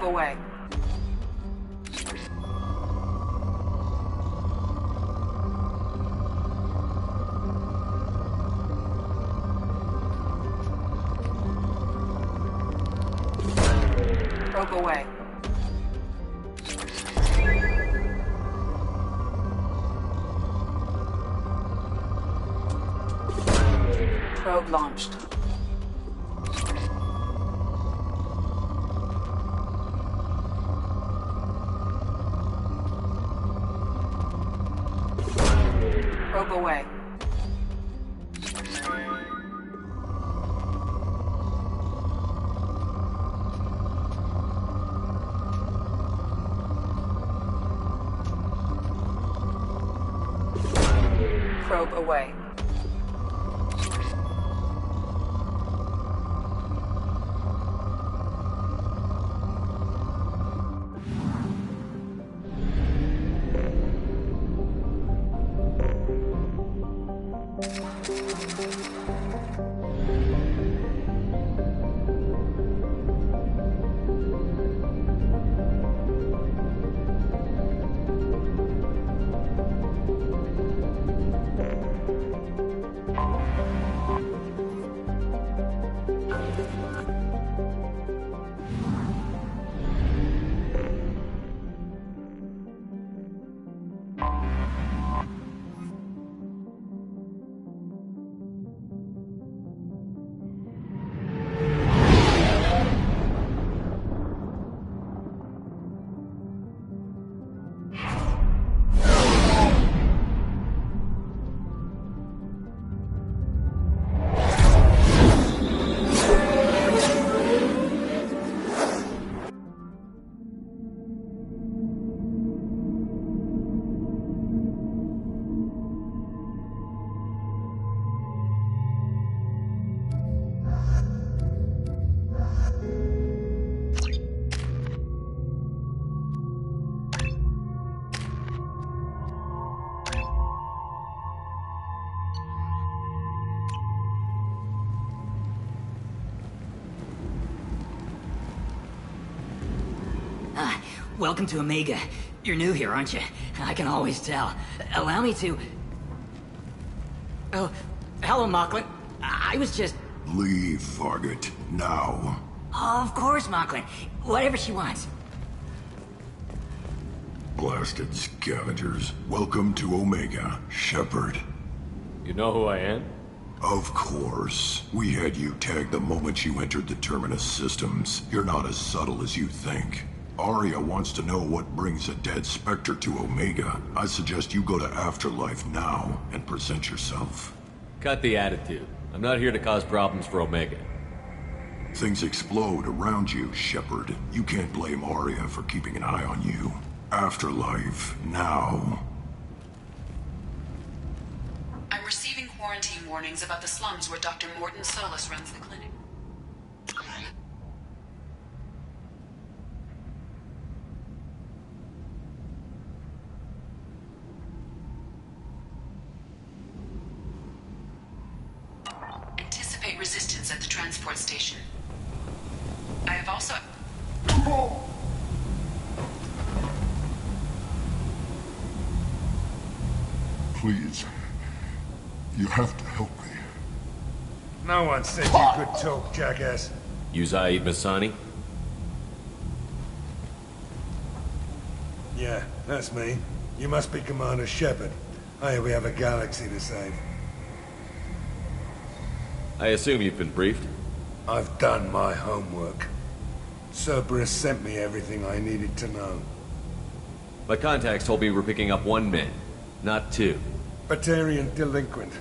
away. Probe away. Probe launched. Probe away. Probe away. Welcome to Omega. You're new here, aren't you? I can always tell. Allow me to... Oh, hello, Mocklin. I was just... Leave, Fargate. Now. Oh, of course, Mocklin. Whatever she wants. Blasted scavengers. Welcome to Omega, Shepard. You know who I am? Of course. We had you tagged the moment you entered the Terminus systems. You're not as subtle as you think. Aria wants to know what brings a dead Spectre to Omega. I suggest you go to Afterlife now and present yourself. Cut the attitude. I'm not here to cause problems for Omega. Things explode around you, Shepard. You can't blame Aria for keeping an eye on you. Afterlife, now. I'm receiving quarantine warnings about the slums where Dr. Morton Solus runs the clinic. Anticipate resistance at the transport station. I have also... Please. You have to help me. No one said you could talk, jackass. You Zaid Masani? Yeah, that's me. You must be Commander Shepard. Hey, we have a galaxy to save. I assume you've been briefed? I've done my homework. Cerberus sent me everything I needed to know. My contacts told me we're picking up one man, not two. Batarian delinquent.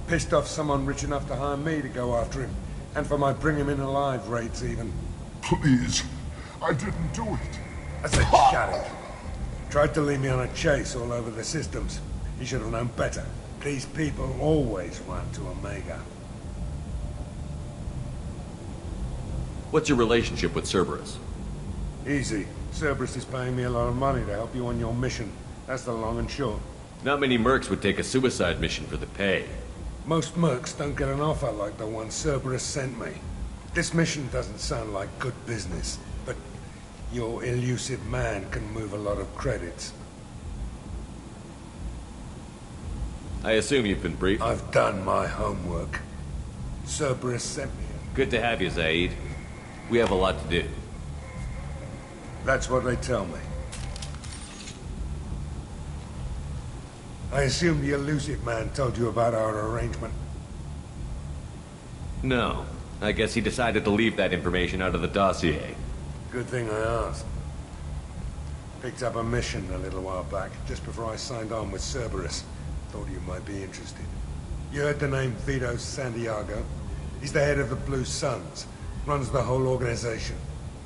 Pissed off someone rich enough to hire me to go after him. And for my bring him in alive rates even. Please. I didn't do it. I said shut it. Tried to lead me on a chase all over the systems. He should have known better. These people always run to Omega. What's your relationship with Cerberus? Easy. Cerberus is paying me a lot of money to help you on your mission. That's the long and short. Not many mercs would take a suicide mission for the pay. Most mercs don't get an offer like the one Cerberus sent me. This mission doesn't sound like good business, but Your elusive man can move a lot of credits. I assume you've been briefed. I've done my homework. Cerberus sent me. Good to have you, Zaid. We have a lot to do. That's what they tell me. I assume the elusive man told you about our arrangement. No. I guess he decided to leave that information out of the dossier. Good thing I asked. Picked up a mission a little while back, just before I signed on with Cerberus. Thought you might be interested. You heard the name Vito Santiago? He's the head of the Blue Suns. Runs the whole organization.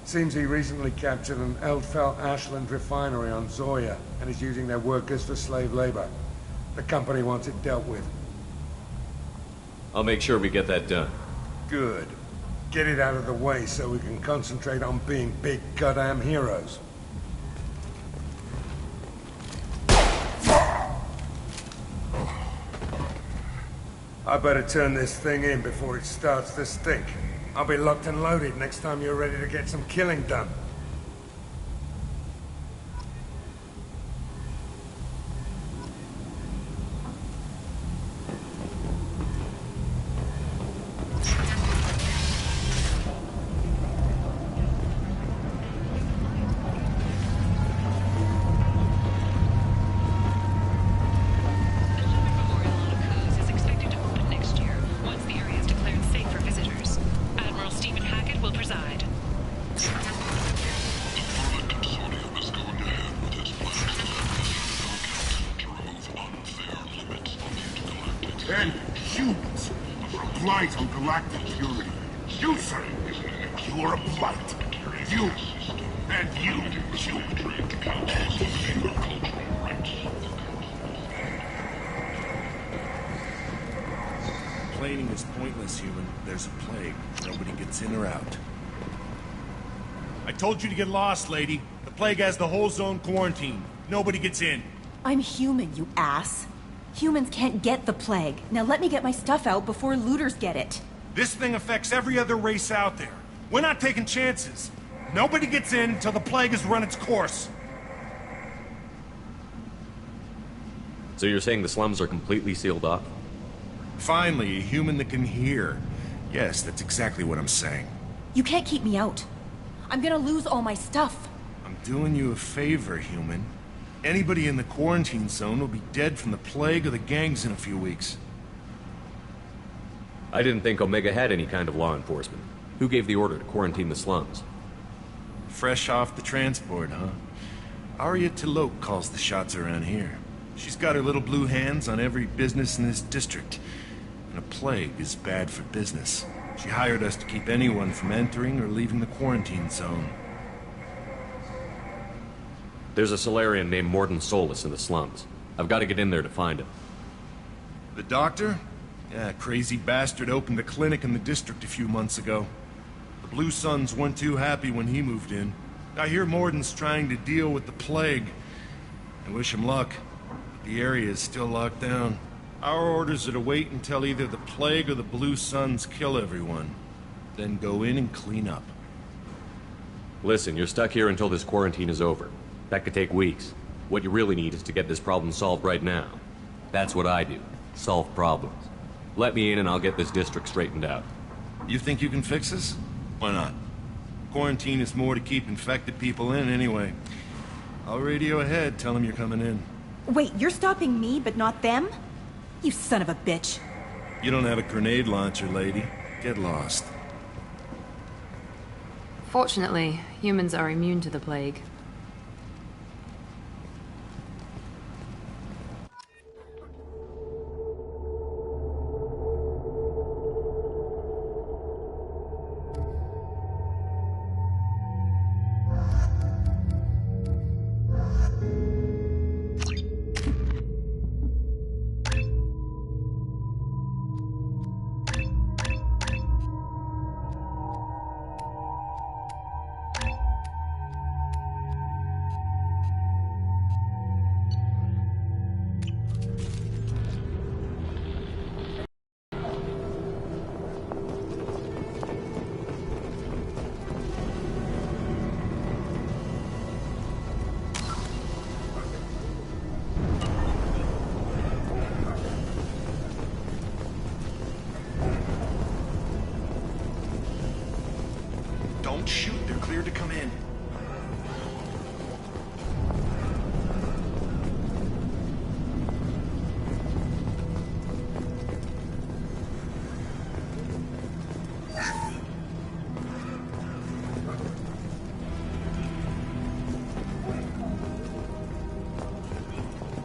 Seems he recently captured an Eldfell Ashland refinery on Zoya and is using their workers for slave labor. The company wants it dealt with. I'll make sure we get that done. Good. Get it out of the way so we can concentrate on being big goddamn heroes. I better turn this thing in before it starts to stink. I'll be locked and loaded next time you're ready to get some killing done. And humans are a blight on galactic purity. You, sir, you are a blight. You, and you, human. Complaining is pointless, human. There's a plague. Nobody gets in or out. I told you to get lost, lady. The plague has the whole zone quarantined. Nobody gets in. I'm human, you ass. Humans can't get the plague. Now let me get my stuff out before looters get it. This thing affects every other race out there. We're not taking chances. Nobody gets in until the plague has run its course. So you're saying the slums are completely sealed off? Finally, a human that can hear. Yes, that's exactly what I'm saying. You can't keep me out. I'm gonna lose all my stuff. I'm doing you a favor, human. Anybody in the quarantine zone will be dead from the plague or the gangs in a few weeks. I didn't think Omega had any kind of law enforcement. Who gave the order to quarantine the slums? Fresh off the transport, huh? Arya T'Loak calls the shots around here. She's got her little blue hands on every business in this district. And a plague is bad for business. She hired us to keep anyone from entering or leaving the quarantine zone. There's a Solarian named Mordin Solus in the slums. I've got to get in there to find him. The doctor? Yeah, crazy bastard opened a clinic in the district a few months ago. The Blue Suns weren't too happy when he moved in. I hear Mordin's trying to deal with the plague. I wish him luck. The area is still locked down. Our orders are to wait until either the plague or the Blue Suns kill everyone. Then go in and clean up. Listen, you're stuck here until this quarantine is over. That could take weeks. What you really need is to get this problem solved right now. That's what I do. Solve problems. Let me in and I'll get this district straightened out. You think you can fix this? Why not? Quarantine is more to keep infected people in anyway. I'll radio ahead, tell them you're coming in. Wait, you're stopping me, but not them? You son of a bitch. You don't have a grenade launcher, lady. Get lost. Fortunately, humans are immune to the plague. Shoot, they're cleared to come in.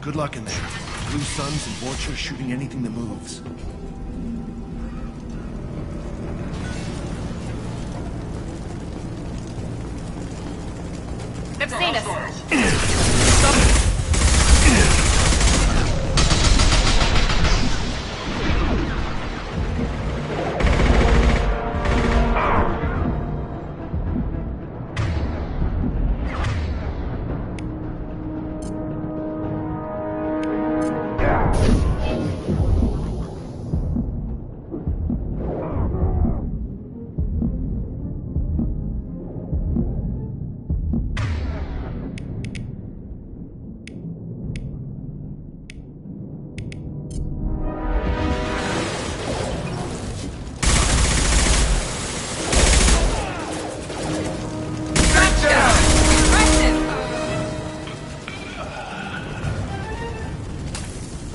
Good luck in there. Blue Suns and Vorcha shooting anything that moves. They've seen us.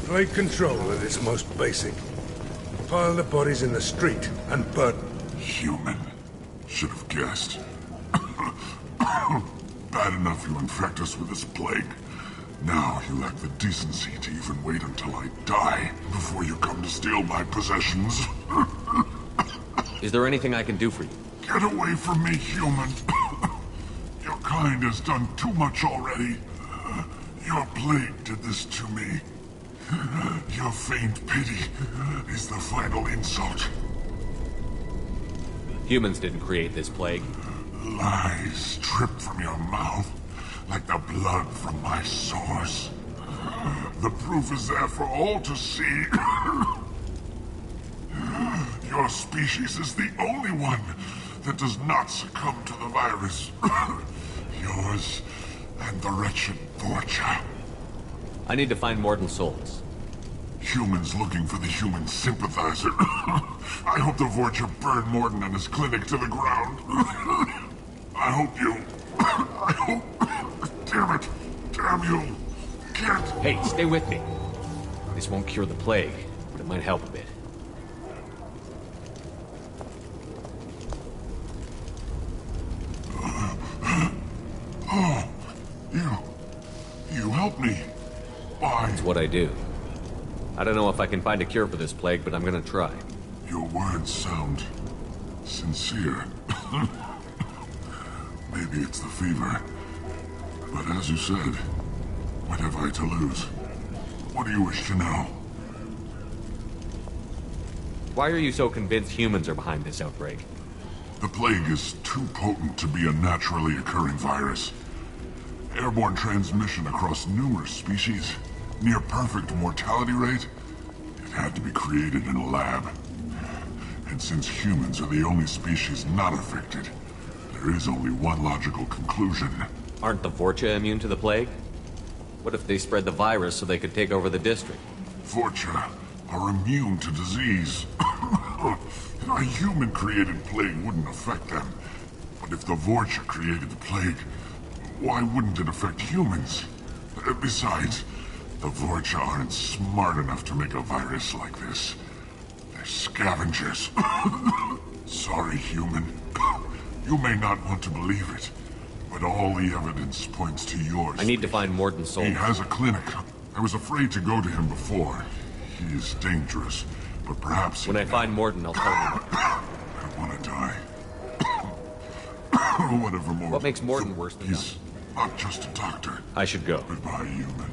Plague control at its most basic. Pile the bodies in the street and burn. Human. Should have guessed. Bad enough you infect us with this plague. Now you lack the decency to even wait until I die before you come to steal my possessions. Is there anything I can do for you? Get away from me, human. Your kind has done too much already. Your plague did this to me. Your feigned pity is the final insult. Humans didn't create this plague. Lies drip from your mouth like the blood from my sores. The proof is there for all to see. Your species is the only one that does not succumb to the virus. Yours and the wretched Vorcha. I need to find Mordin Souls. Humans looking for the human sympathizer. I hope the Vorcha burn Mordin and his clinic to the ground. I hope you... I hope... Damn it! Damn you! Can't... Hey, stay with me. This won't cure the plague, but it might help a bit. Oh, you helped me. Why? It's what I do. I don't know if I can find a cure for this plague, but I'm gonna try. Your words sound sincere. Maybe it's the fever. But as you said, what have I to lose? What do you wish to know? Why are you so convinced humans are behind this outbreak? The plague is too potent to be a naturally occurring virus. Airborne transmission across numerous species, near perfect mortality rate. It had to be created in a lab. And since humans are the only species not affected, there is only one logical conclusion. Aren't the Vorcha immune to the plague? What if they spread the virus so they could take over the district? Vorcha are immune to disease. A human-created plague wouldn't affect them. But if the Vorcha created the plague, why wouldn't it affect humans? Besides, the Vorcha aren't smart enough to make a virus like this. They're scavengers. Sorry, human. You may not want to believe it, but all the evidence points to yours. I need to find Mordin Souls. He has a clinic. I was afraid to go to him before. He is dangerous, but perhaps... When I find Mordin, I'll tell you. I want to die. Whatever more. What makes Mordin worse than He's not just a doctor. I should go. Goodbye, human.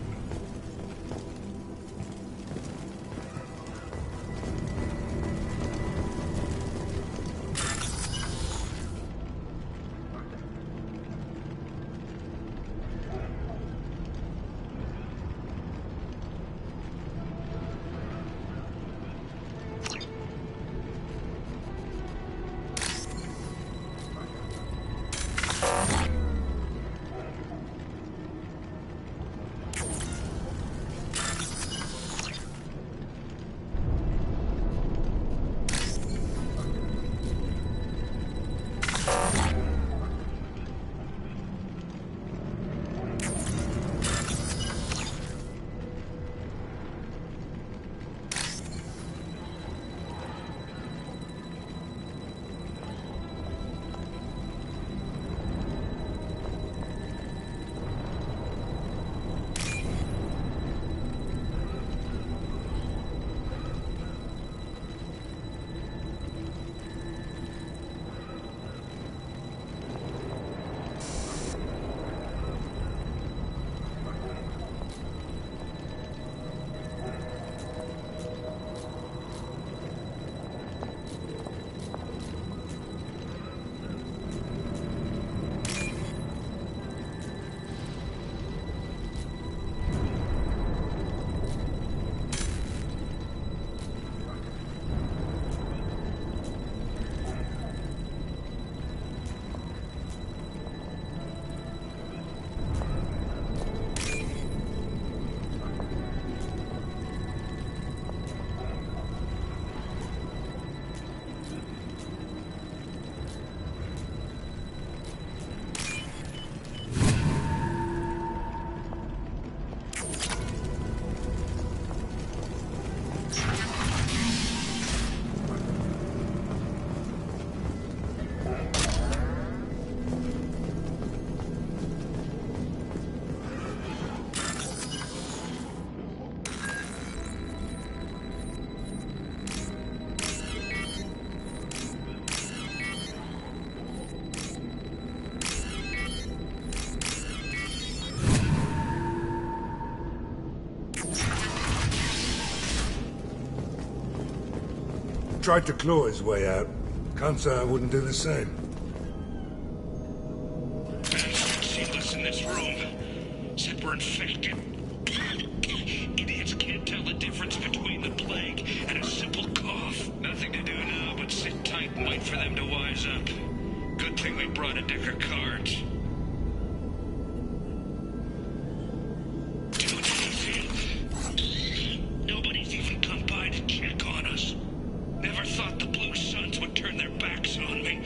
Tried to claw his way out. Can't say I wouldn't do the same. Seen us in this room. Said we're infected. Idiots can't tell the difference between the plague and a simple cough. Nothing to do now but sit tight and wait for them to wise up. Good thing we brought a deck of cards. Nobody's even come by to check on us. Never thought the Blue Suns would turn their backs on me.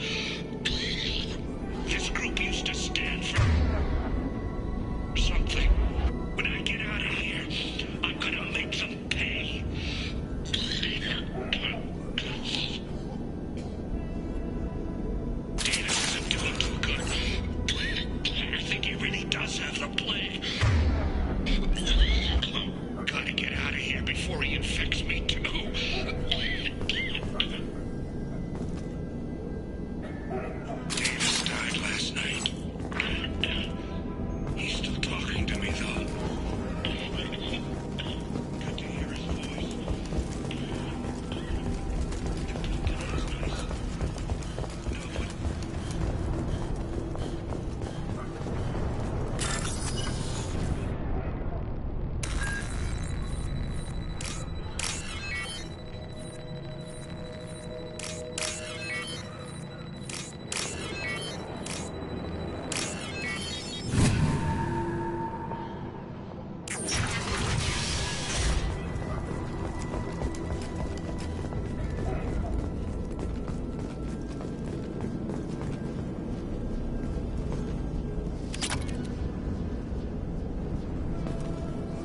This group used to stand for something. When I get out of here, I'm gonna make them pay. Davis isn't doing too good. I think he really does have the plague. Gotta get out of here before he infects me too. Davis died last night. He's still talking to me, though. Good to hear his voice.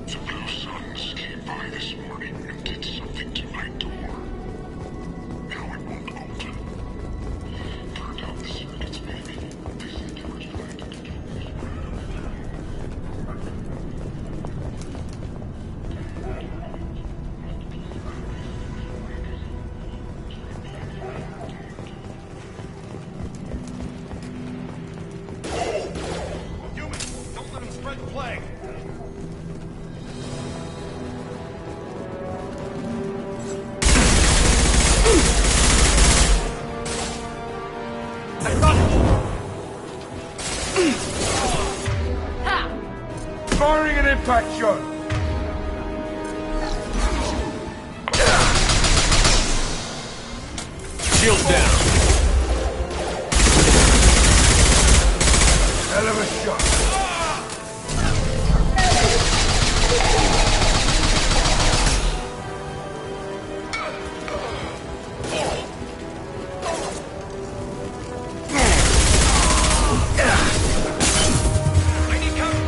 The Blue Suns came by this morning and did something to my door. Now it won't open. Turned out the circuits, maybe. They said they were trying to control this. Humans, don't let them spread the plague. Firing an impact shot! Shield down. Hell of a shot. I need cover.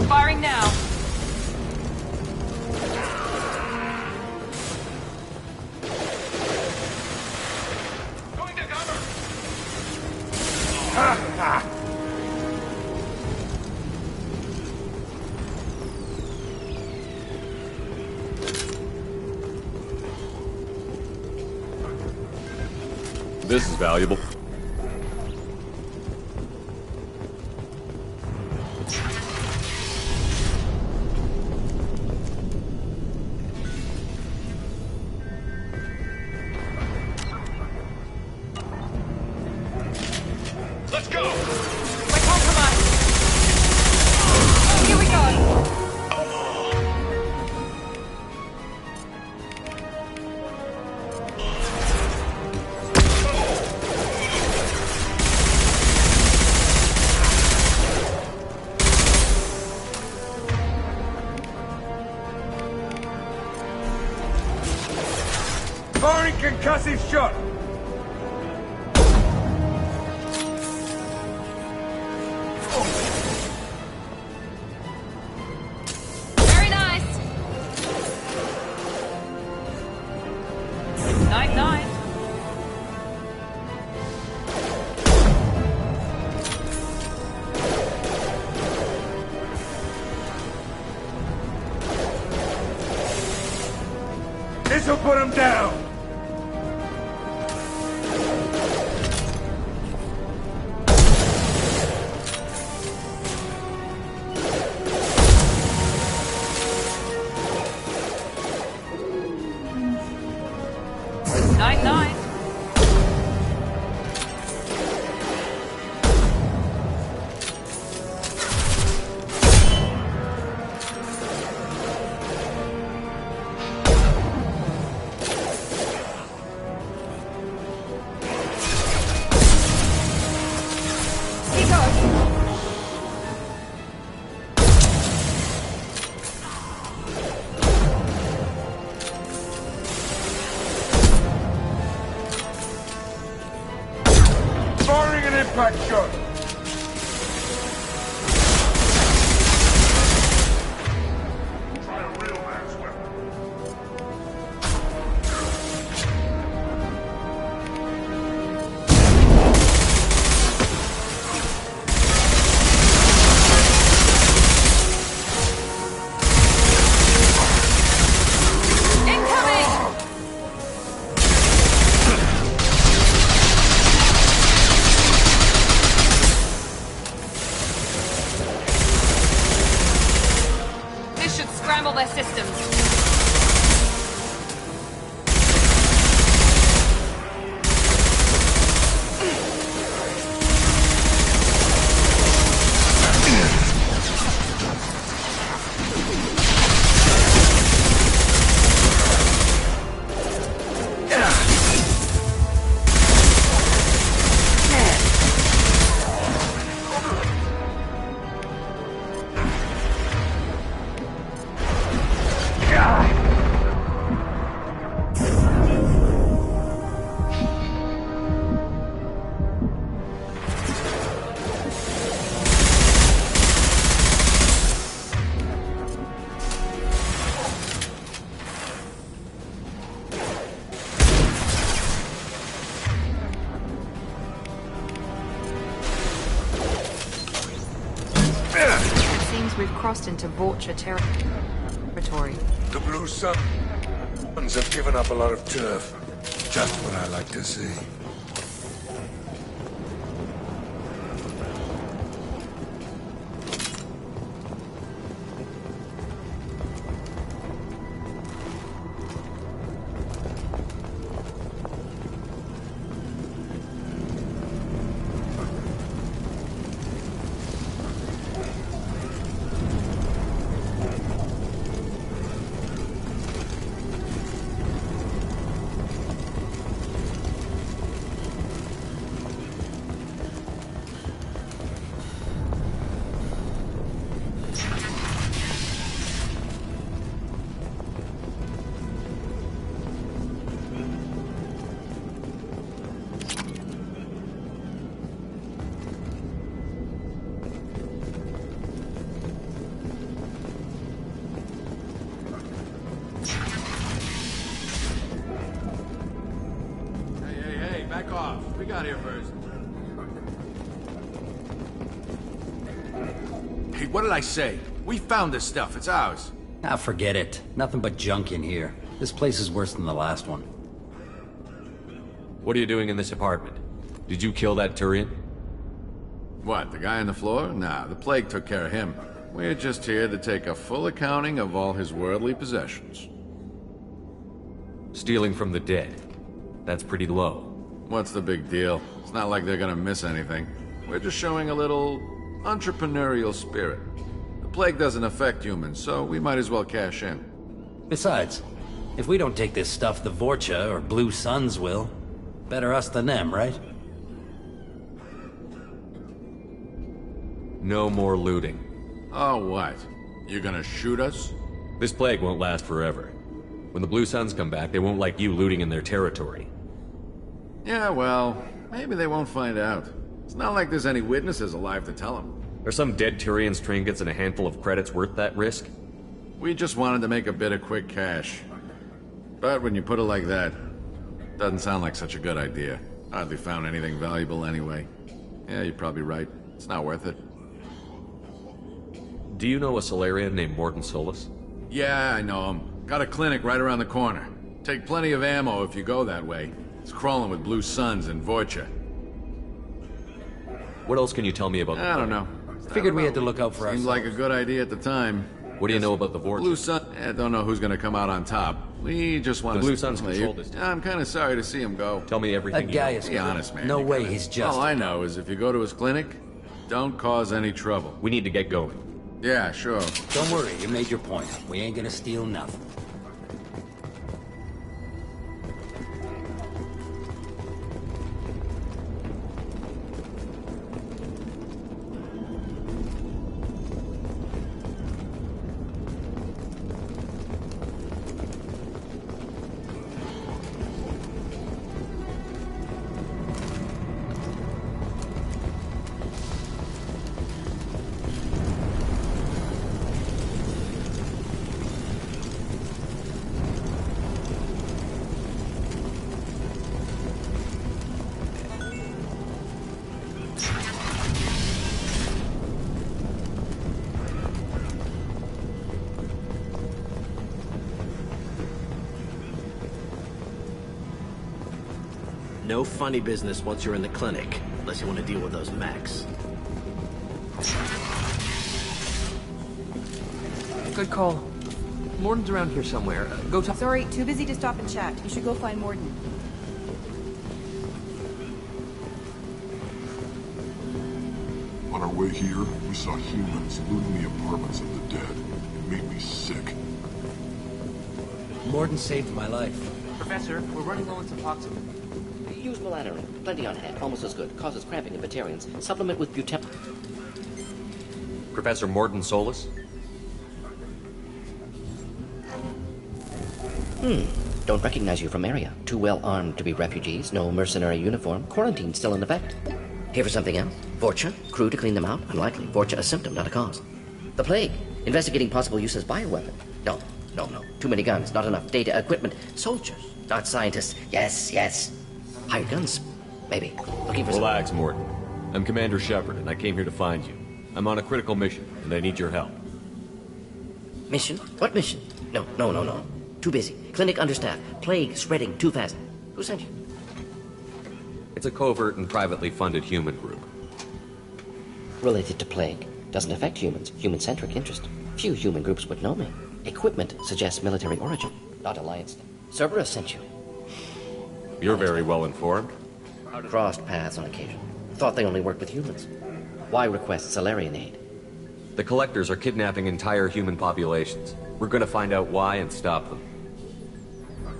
Firing now. Going to cover. This is valuable. Let's go. We're compromised. Here we go. Concussive shot! Very nice. Night, night. This'll put him down! Night, night. He goes. Firing an impact shot! Try a real man's weapon. Incoming! This should scramble their systems. It seems we've crossed into Vulture territory. The Blue Suns have given up a lot of turf. Just what I like to see. Back off. We got here first. Hey, what did I say? We found this stuff. It's ours. Ah, forget it. Nothing but junk in here. This place is worse than the last one. What are you doing in this apartment? Did you kill that Turian? What, the guy on the floor? Nah, the plague took care of him. We're just here to take a full accounting of all his worldly possessions. Stealing from the dead. That's pretty low. What's the big deal? It's not like they're gonna miss anything. We're just showing a little entrepreneurial spirit. The plague doesn't affect humans, so we might as well cash in. Besides, if we don't take this stuff, the Vorcha or Blue Suns will. Better us than them, right? No more looting. Oh, what? You gonna shoot us? This plague won't last forever. When the Blue Suns come back, they won't like you looting in their territory. Yeah, well, maybe they won't find out. It's not like there's any witnesses alive to tell them. Are some dead Turians trinkets and a handful of credits worth that risk? We just wanted to make a bit of quick cash. But when you put it like that, doesn't sound like such a good idea. Hardly found anything valuable anyway. Yeah, you're probably right. It's not worth it. Do you know a Solarian named Mordin Solus? Yeah, I know him. Got a clinic right around the corner. Take plenty of ammo if you go that way. It's crawling with Blue Suns and Vorcha. What else can you tell me about the I don't know. Figured we had to look out for Seemed ourselves. like a good idea at the time. What do you know about the Vorcha? Blue Sun... I don't know who's gonna come out on top. We just want to... The Blue Suns control this. I'm kinda sorry to see him go. Tell me everything That guy you know. is Be honest, man. No You way gotta- he's just. All I know is if you go to his clinic, don't cause any trouble. We need to get going. Yeah, sure. Don't worry, you made your point. We ain't gonna steal nothing. No funny business once you're in the clinic, unless you want to deal with those mechs. Good call. Mordin's around here somewhere. Go talk. Sorry, too busy to stop and chat. You should go find Morden. On our way here, we saw humans looting the apartments of the dead. It made me sick. Morden saved my life. Professor, we're running low on Suboxone. Use melatonin. Plenty on hand. Almost as good. Causes cramping in Batarians. Supplement with butyl... Professor Mordin Solus? Don't recognize you from area. Too well armed to be refugees. No mercenary uniform. Quarantine still in effect. Here for something else? Vorcha? Crew to clean them out? Unlikely. Vorcha a symptom, not a cause. The plague. Investigating possible use as bioweapon. No. Too many guns. Not enough data, equipment. Soldiers. Not scientists. Yes. Hired guns. Maybe. Looking for Relax, Mordin. I'm Commander Shepard, and I came here to find you. I'm on a critical mission, and I need your help. Mission? What mission? No. Too busy. Clinic understaffed. Plague spreading too fast. Who sent you? It's a covert and privately funded human group. Related to plague. Doesn't affect humans. Human-centric interest. Few human groups would know me. Equipment suggests military origin. Not alliance. Cerberus sent you. You're very well informed. Crossed paths on occasion. Thought they only worked with humans. Why request Solarian aid? The Collectors are kidnapping entire human populations. We're gonna find out why and stop them.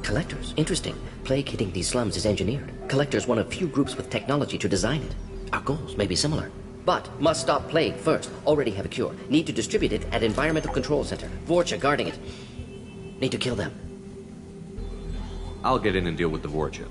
Collectors? Interesting. Plague hitting these slums is engineered. Collectors one of few groups with technology to design it. Our goals may be similar. But must stop plague first. Already have a cure. Need to distribute it at Environmental Control Center. Vorcha guarding it. Need to kill them. I'll get in and deal with the Vorcha.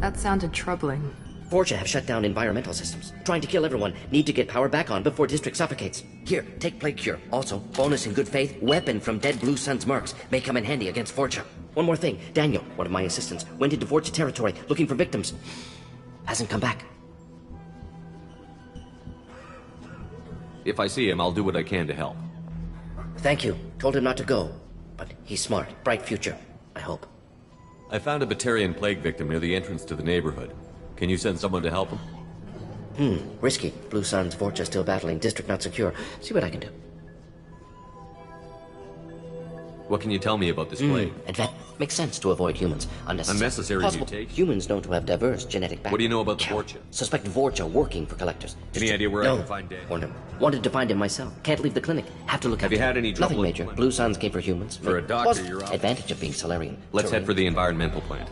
That sounded troubling. Vorcha have shut down environmental systems. Trying to kill everyone. Need to get power back on before district suffocates. Here, take plague cure. Also, bonus in good faith, weapon from dead Blue Sun's mercs. May come in handy against Vorcha. One more thing. Daniel, one of my assistants, went into Vorcha territory looking for victims. Hasn't come back. If I see him, I'll do what I can to help. Thank you. Told him not to go. But he's smart. Bright future. I hope. I found a Batarian plague victim near the entrance to the neighborhood. Can you send someone to help him? Risky. Blue Sun's Vorcha still battling. District not secure. See what I can do. What can you tell me about this plague? Makes sense to avoid humans. Unnecessary Possible. mutation? Humans known to have diverse genetic background. What do you know about the Vorcha? Suspect Vorcha working for Collectors. Any idea where I can find Dan? Warned him. Wanted to find him myself. Can't leave the clinic. Have to look Have you after had him. any trouble Nothing with major. Flint? Blue Suns came for humans. For a doctor, Positive. you're out. Advantage of being Solarian. Let's head for the environmental plant.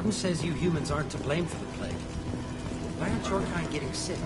Morden says you humans aren't to blame for the plague. Why aren't your kind getting sick?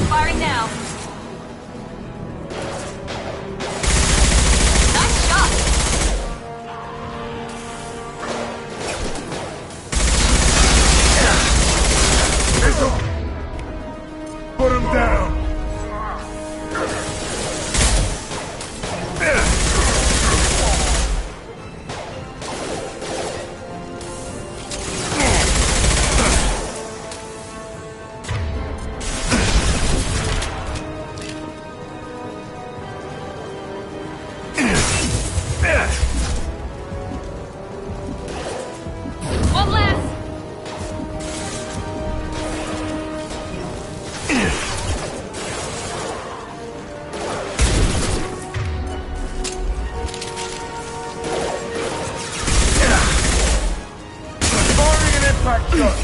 Firing now. Nice shot. Missile! Put him down! One last. Firing an impact shot!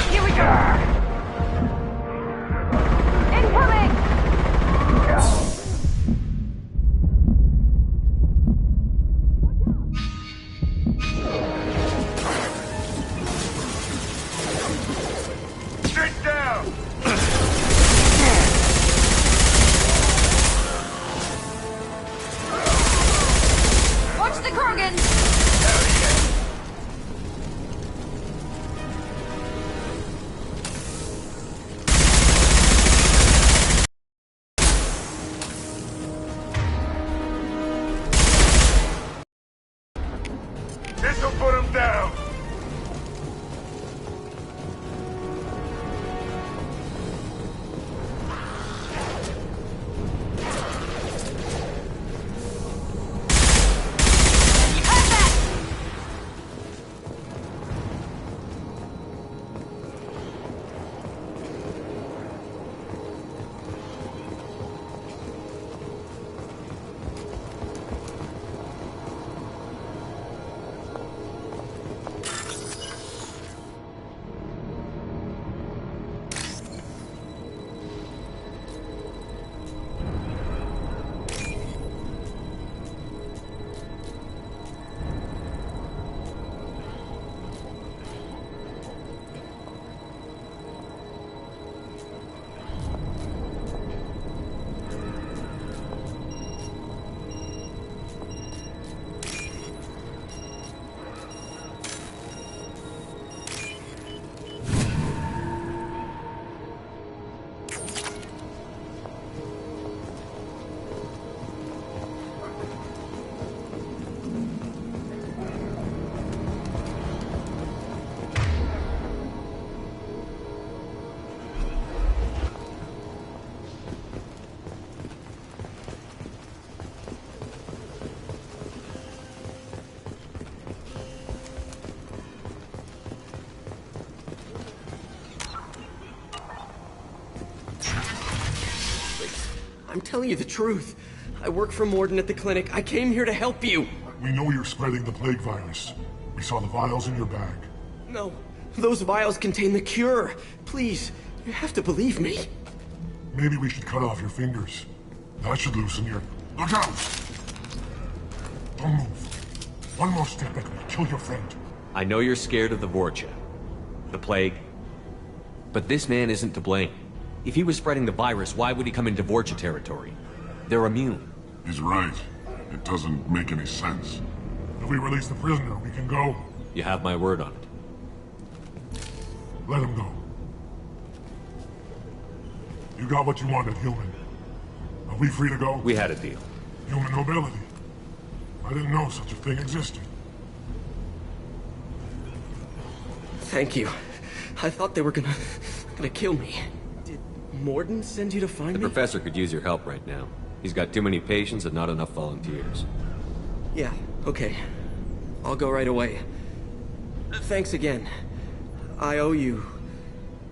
Here we go. Incoming. Sit down! Watch the Krogan. This'll put him down! telling you the truth. I work for Morden at the clinic. I came here to help you. We know you're spreading the plague virus. We saw the vials in your bag. No, those vials contain the cure. Please, you have to believe me. Maybe we should cut off your fingers. That should loosen your... Look out! Don't move. One more step and we'll kill your friend. I know you're scared of the Vorcha, the plague, but this man isn't to blame. If he was spreading the virus, why would he come into Vorcha territory? They're immune. He's right. It doesn't make any sense. If we release the prisoner, we can go. You have my word on it. Let him go. You got what you wanted, human. Are we free to go? We had a deal. Human nobility. I didn't know such a thing existed. Thank you. I thought they were gonna kill me. Did Morden send you to find me? The professor could use your help right now. He's got too many patients and not enough volunteers. Yeah, okay. I'll go right away. Thanks again. I owe you...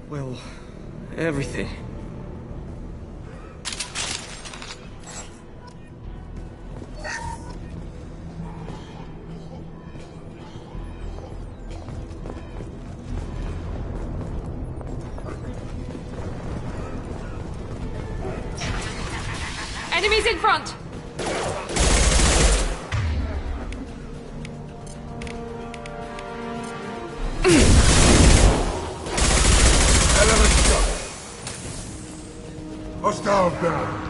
well, everything. Enemies in front! Hostile down.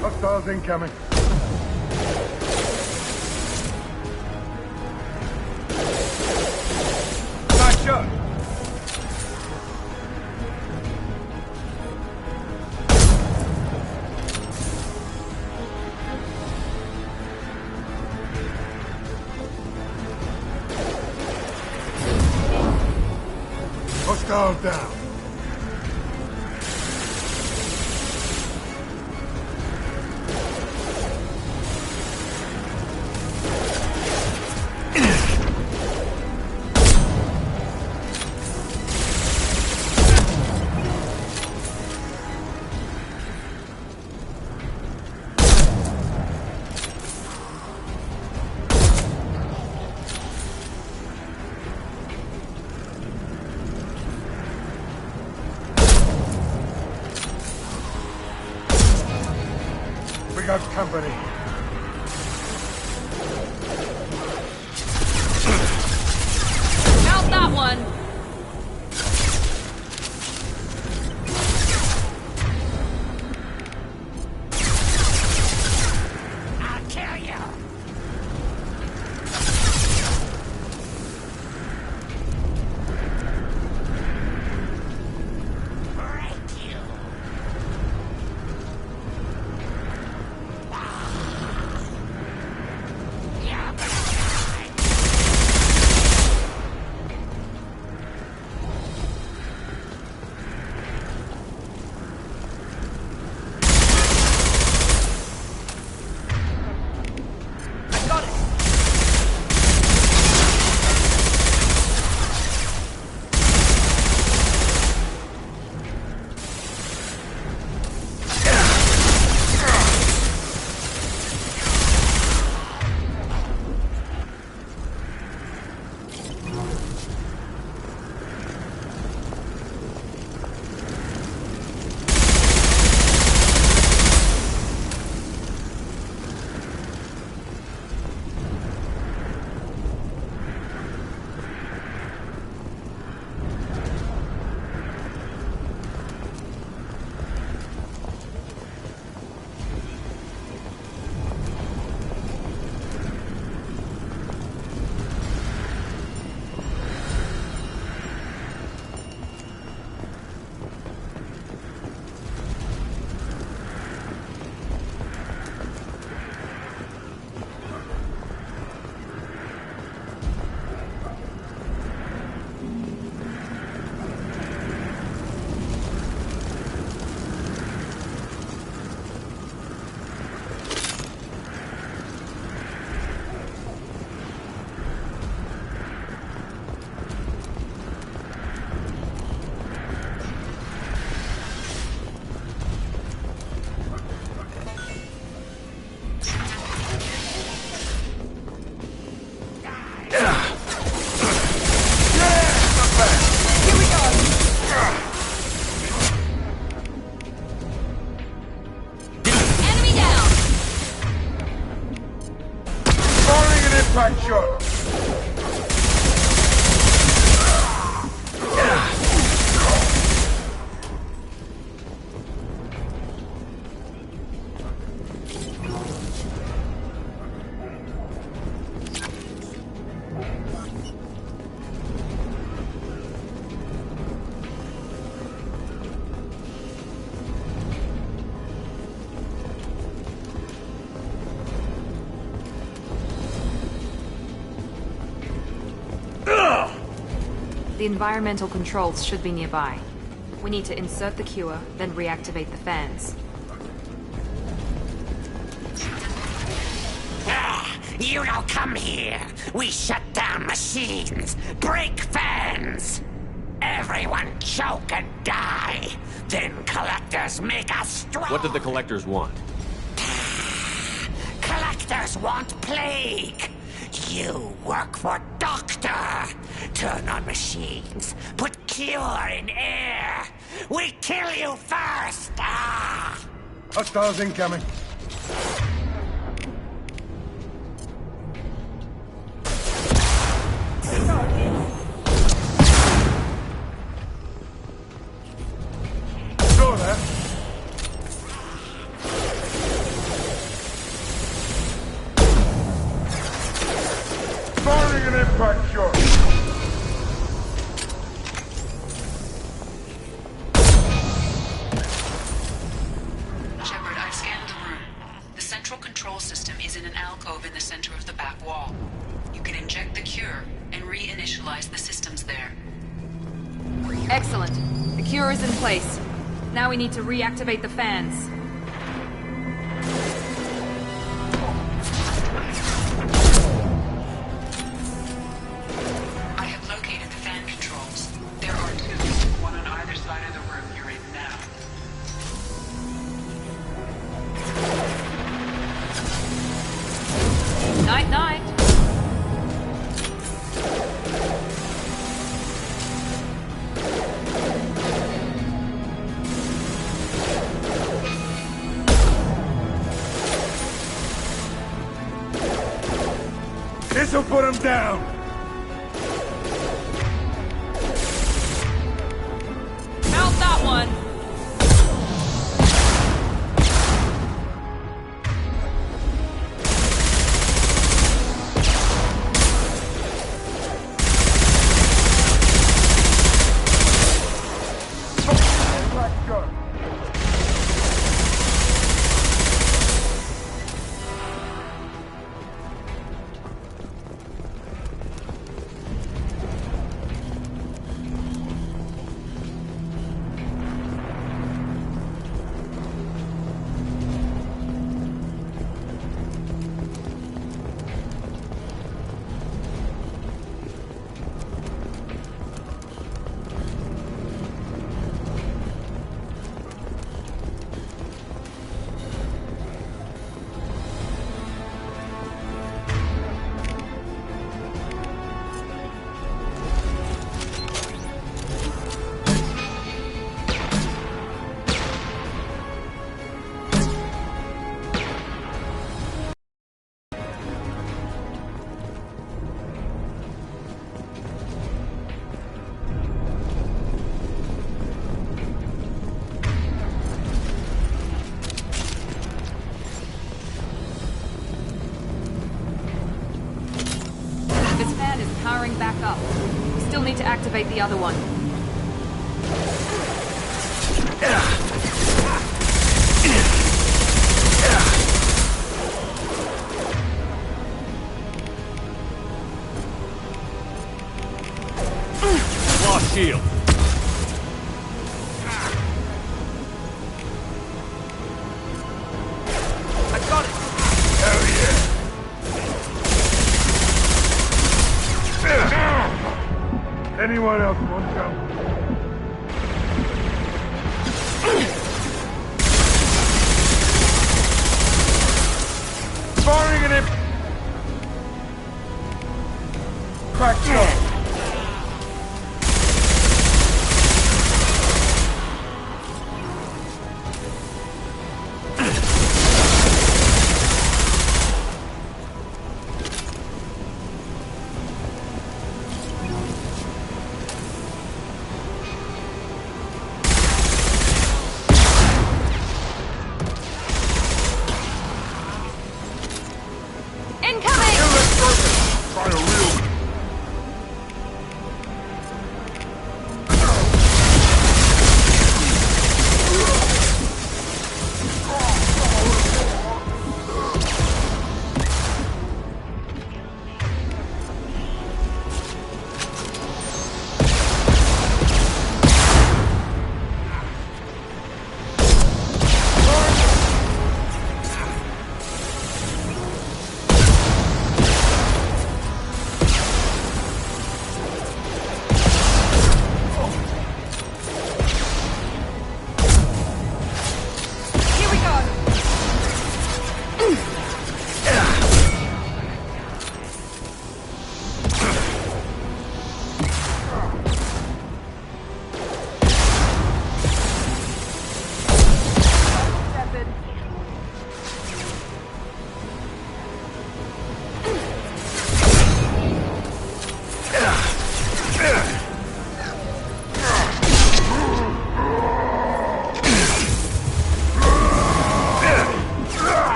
Hostiles incoming. Nice shot. Hostile down. We got company. Out that one! I'll kill you! Break you! The environmental controls should be nearby. We need to insert the cure, then reactivate the fans. You don't come here. We shut down machines, break fans. Everyone choke and die. Then collectors make us strong. What did the collectors want? Collectors want plague. You work for Doctor. Turn on machines. Put cure in air. We kill you first. Ah! Hostiles incoming. Saw that. Firing an impact shot. Shepard, I've scanned the room. The central control system is in an alcove in the center of the back wall. You can inject the cure and reinitialize the systems there. Excellent. The cure is in place. Now we need to reactivate the fans. I have located the fan controls. There are two, one on either side of the room you're in now. Night-night. This'll put him down. Mount that one. Let's go. Powering back up. We still need to activate the other one. Lost shield. I got it. Hell yeah. Anyone else want some? Firing at him! Crack shot!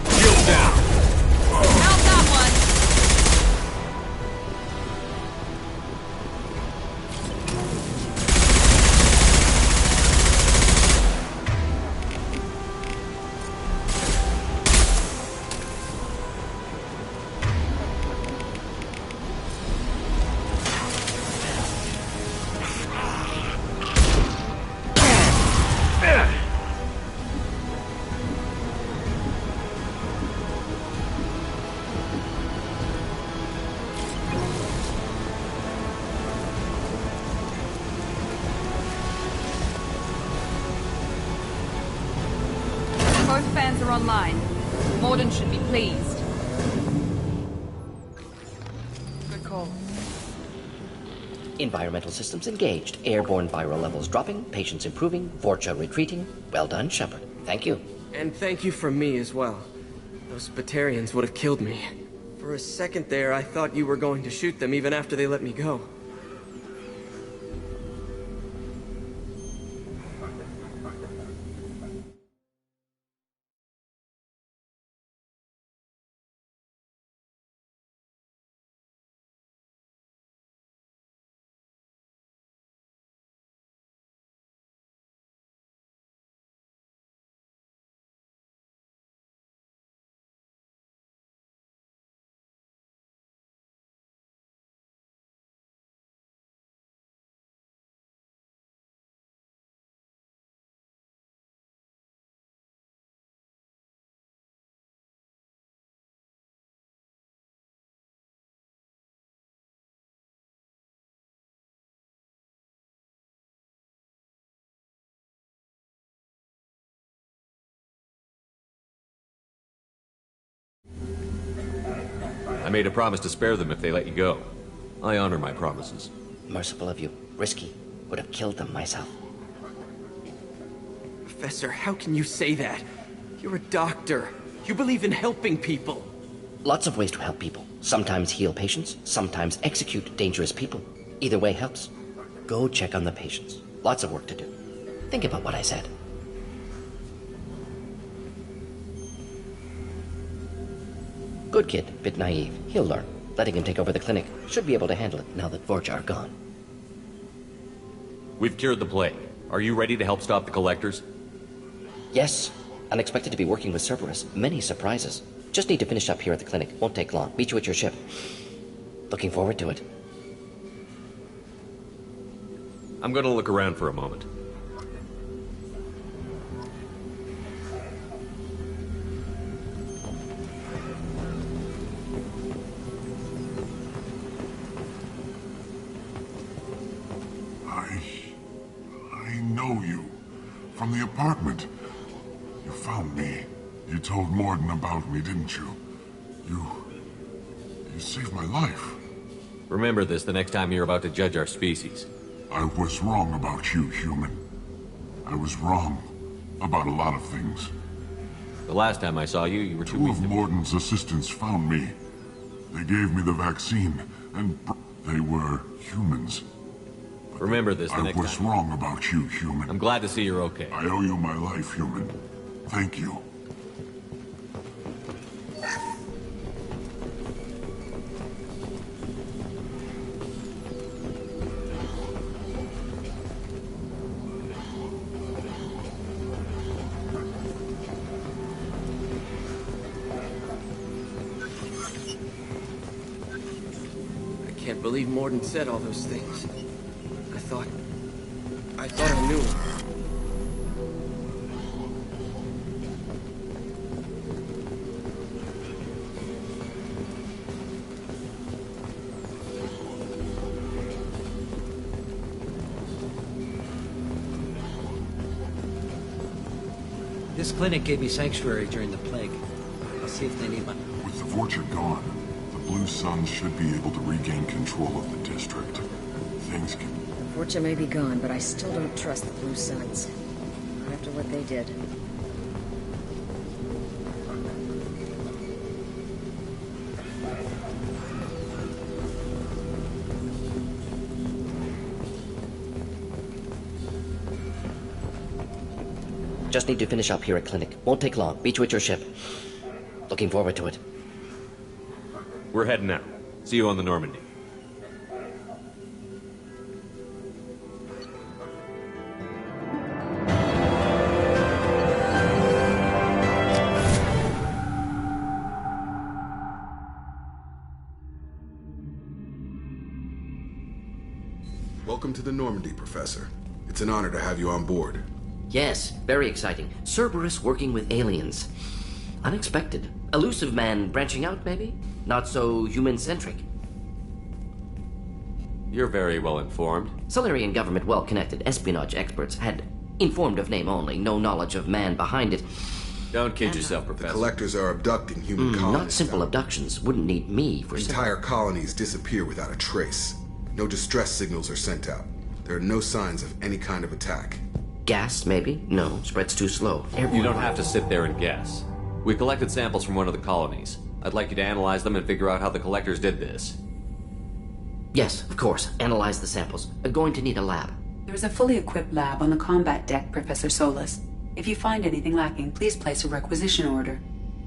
Shield down! How's that one? Both fans are online. Morden should be pleased. Good call. Environmental systems engaged. Airborne viral levels dropping. Patients improving. Vorcha retreating. Well done, Shepard. Thank you. And thank you from me as well. Those Batarians would have killed me. For a second there, I thought you were going to shoot them even after they let me go. I made a promise to spare them if they let you go. I honor my promises. Merciful of you. Risky. Would have killed them myself. Professor, how can you say that? You're a doctor. You believe in helping people. Lots of ways to help people. Sometimes heal patients, sometimes execute dangerous people. Either way helps. Go check on the patients. Lots of work to do. Think about what I said. Good kid, bit naive. He'll learn. Letting him take over the clinic. Should be able to handle it now that Vorcha are gone. We've cured the plague. Are you ready to help stop the Collectors? Yes. Unexpected to be working with Cerberus. Many surprises. Just need to finish up here at the clinic. Won't take long. Meet you at your ship. Looking forward to it. I'm gonna look around for a moment. I know you. From the apartment. You found me. You told Morden about me, didn't you? You saved my life. Remember this the next time you're about to judge our species. I was wrong about you, human. I was wrong about a lot of things. The last time I saw you, you were too weak. Two of Morden's assistants found me. They gave me the vaccine, and they were humans. Remember this the next time. I was wrong about you, human. I'm glad to see you're okay. I owe you my life, human. Thank you. I can't believe Morden said all those things. I thought I knew him. This clinic gave me sanctuary during the plague. I'll see if they need my... With the Vorcha gone, the Blue Suns should be able to regain control of the district. Things can... Vorcha may be gone, but I still don't trust the Blue Suns. Not after what they did. Just need to finish up here at Clinic. Won't take long. Meet you at your ship. Looking forward to it. We're heading out. See you on the Normandy. Welcome to the Normandy, Professor. It's an honor to have you on board. Yes, very exciting. Cerberus working with aliens. Unexpected. Elusive man branching out, maybe? Not so human-centric. You're very well informed. Solarian government well-connected. Espionage experts had informed of name only. No knowledge of man behind it. Don't kid yourself, Professor. The collectors are abducting human colonists. Not simple abductions. Wouldn't need me for Entire colonies disappear without a trace. No distress signals are sent out. There are no signs of any kind of attack. Gas, maybe? No, spreads too slow. You don't have to sit there and guess. We collected samples from one of the colonies. I'd like you to analyze them and figure out how the collectors did this. Yes, of course. Analyze the samples. Going to need a lab. There's a fully equipped lab on the combat deck, Professor Solis. If you find anything lacking, please place a requisition order.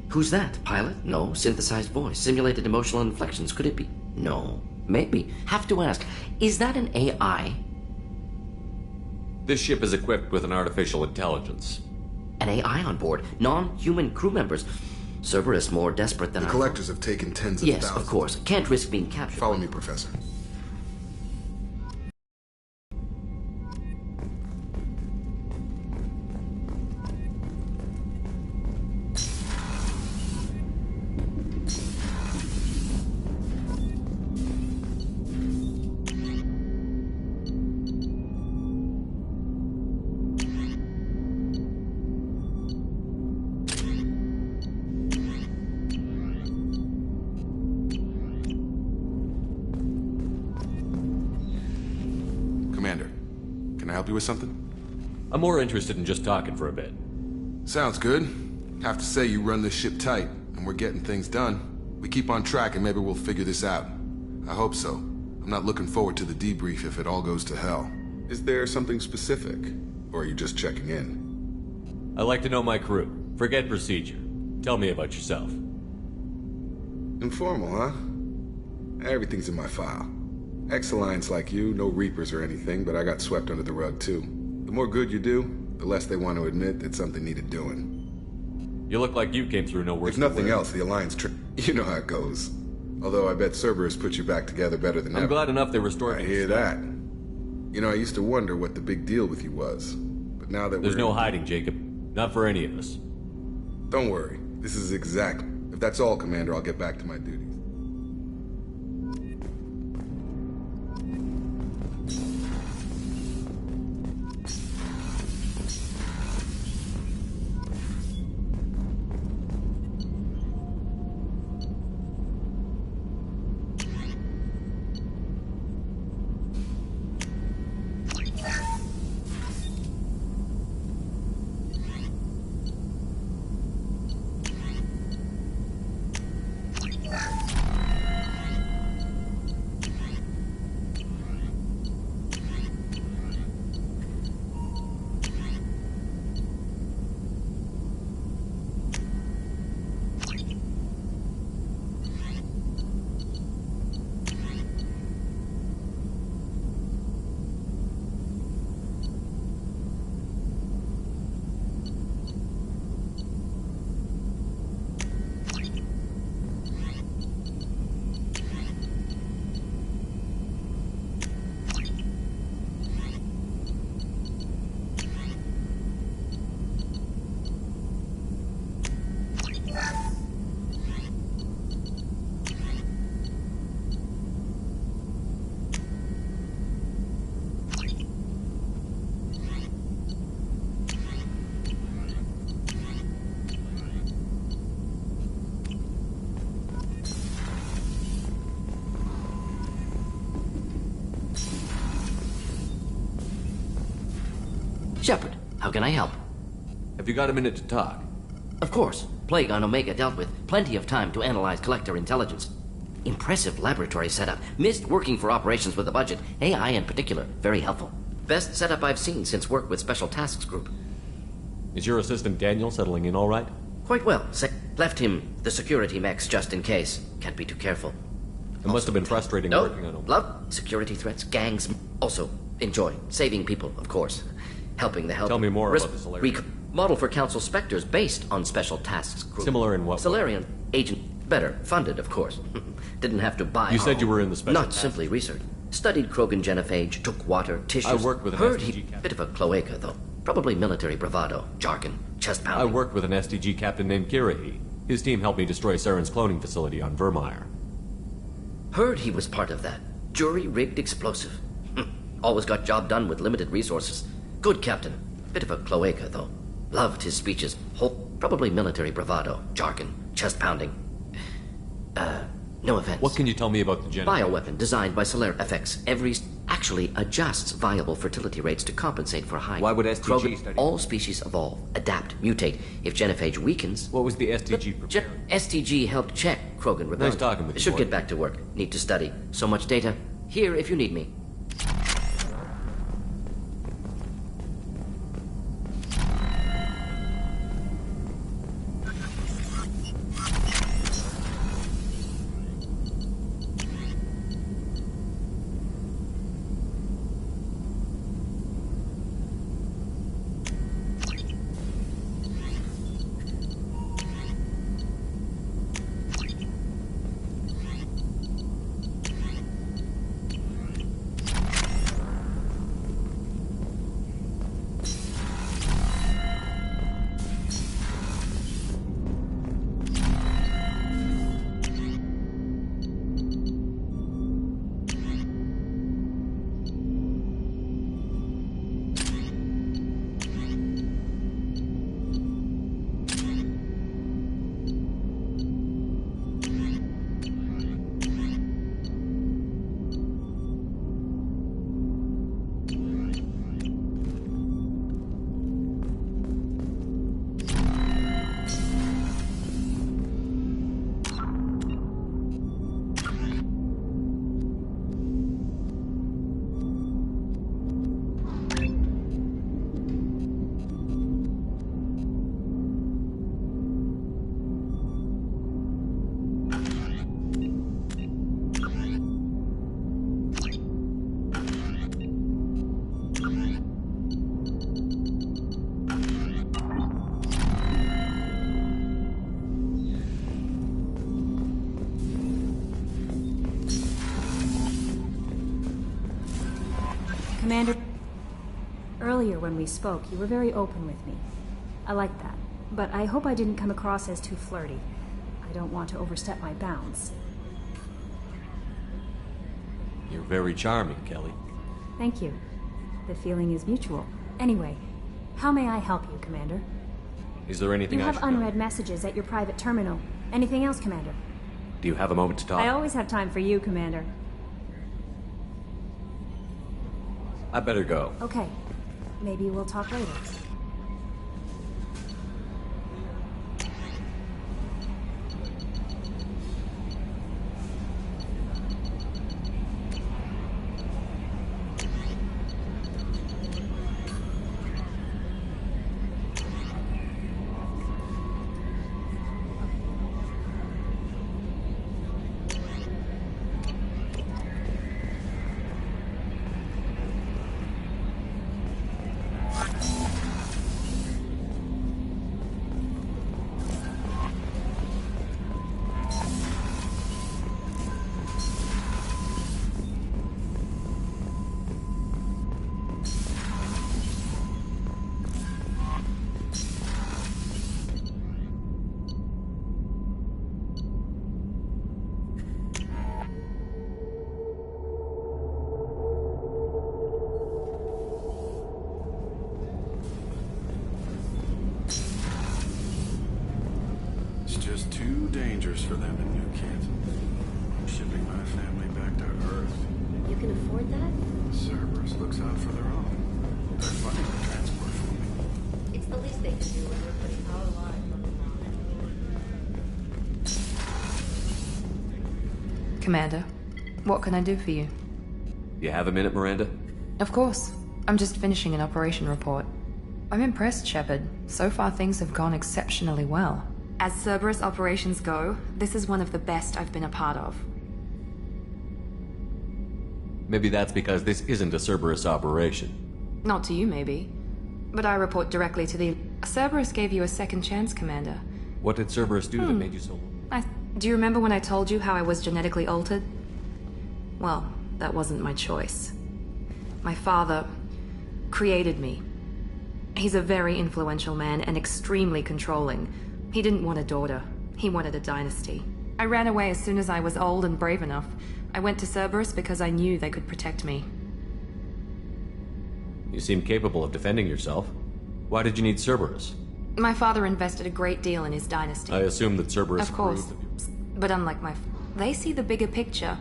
Who's that? Pilot? No. Synthesized voice. Simulated emotional inflections. Could it be? No. Maybe. Have to ask. Is that an AI? This ship is equipped with an artificial intelligence. An AI on board? Non-human crew members? Cerberus more desperate than the collectors have taken tens of thousands. Yes, of course. Can't risk being captured. Follow me, Professor. Commander, can I help you with something? I'm more interested in just talking for a bit. Sounds good. Have to say you run this ship tight, and we're getting things done. We keep on track and maybe we'll figure this out. I hope so. I'm not looking forward to the debrief if it all goes to hell. Is there something specific? Or are you just checking in? I like to know my crew. Forget procedure. Tell me about yourself. Informal, huh? Everything's in my file. Ex-Alliance like you, no Reapers or anything, but I got swept under the rug too. The more good you do, the less they want to admit that something needed doing. You look like you came through no worse. If nothing else, the Alliance you know how it goes. Although I bet Cerberus put you back together better than ever. I'm glad enough they restored me. I hear that. You know, I used to wonder what the big deal with you was. But now that There's no hiding, Jacob. Not for any of us. Don't worry. This is exact. If that's all, Commander, I'll get back to my duties. Shepard, how can I help? Have you got a minute to talk? Of course. Plague on Omega dealt with. Plenty of time to analyze collector intelligence. Impressive laboratory setup. Missed working for operations with a budget. AI in particular. Very helpful. Best setup I've seen since work with Special Tasks Group. Is your assistant Daniel settling in all right? Quite well. Left him the security mechs just in case. Can't be too careful. It must have been frustrating working on him. Love security threats, gangs. Also, enjoy saving people, of course. Helping the help. Tell me more about the Salarian. Model for Council Spectres based on special tasks. Similar in what Salarian agent, better funded, of course. Didn't have to buy. You said you were in the special Not simply research. Studied Krogan genophage, took water, tissues. I worked with an Heard SDG he captain. bit of a cloaca, though. Probably military bravado, jargon, chest I pounding. worked with an SDG captain named Kirahi. His team helped me destroy Saren's cloning facility on Vermeer. Heard he was part of that. Jury-rigged explosive. Always got job done with limited resources. Good captain. Bit of a cloaca, though. Loved his speeches. Probably military bravado, jargon, chest pounding. No offense. What can you tell me about the Bioweapon designed by Solar FX. Actually adjusts viable fertility rates to compensate for high. Why would SDG Krogan, study? all species evolve, adapt, mutate. If genophage weakens... What was the SDG preparing? SDG helped check Krogan rebellion. Nice talking with you, Should Morgan. get back to work. Need to study. So much data. Here if you need me. Commander, earlier when we spoke, you were very open with me. I like that, but I hope I didn't come across as too flirty. I don't want to overstep my bounds. You're very charming, Kelly. Thank you. The feeling is mutual. Anyway, how may I help you, Commander? Is there anything You I have should know? unread messages at your private terminal. Anything else, Commander? Do you have a moment to talk? I always have time for you, Commander. I better go. Okay. Maybe we'll talk later. It's just too dangerous for them in New Kent. I'm shipping my family back to Earth. You can afford that? Cerberus looks out for their own. They're funding the transport for me. It's the least they can do when we're putting our lives on the line. Commander, what can I do for you? You have a minute, Miranda? Of course. I'm just finishing an operation report. I'm impressed, Shepard. So far, things have gone exceptionally well. As Cerberus operations go, this is one of the best I've been a part of. Maybe that's because this isn't a Cerberus operation. Not to you, maybe. But I report directly to the... Cerberus gave you a second chance, Commander. What did Cerberus do that made you so... Do you remember when I told you how I was genetically altered? Well, that wasn't my choice. My father created me. He's a very influential man and extremely controlling. He didn't want a daughter. He wanted a dynasty. I ran away as soon as I was old and brave enough. I went to Cerberus because I knew they could protect me. You seem capable of defending yourself. Why did you need Cerberus? My father invested a great deal in his dynasty. I assume that Cerberus Of course. approved But unlike they see the bigger picture.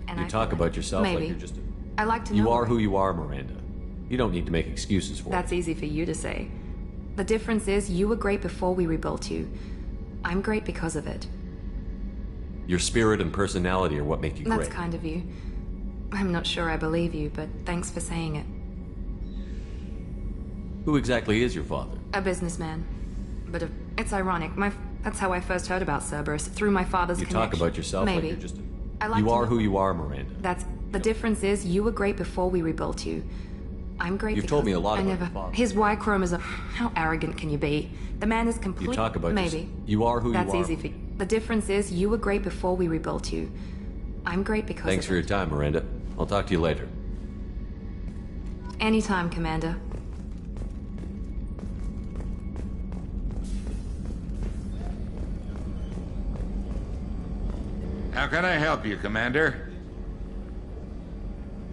And You talk about yourself Maybe. like you're just I like to You know... are who you are, Miranda. You don't need to make excuses for That's easy for you to say. The difference is you were great before we rebuilt you. I'm great because of it. it. Your spirit and personality are what make you That's great. kind of you. I'm not sure I believe you, but thanks for saying it. Who exactly is your father? A businessman. But it's ironic. That's how I first heard about Cerberus, through my father's You connection. talk about yourself Maybe. like you're just I like You to are know- who you are, Miranda. That's... The difference is you were great before we rebuilt you. I'm great You've because told me a lot I about never... your father. His Y chromosome... How arrogant can you be? The man is complete... You talk about Maybe. yourself. You are who That's you are. easy for you. The difference is you were great before we rebuilt you. I'm great because Thanks of for your time, Miranda. I'll talk to you later. it. Anytime, Commander. How can I help you, Commander?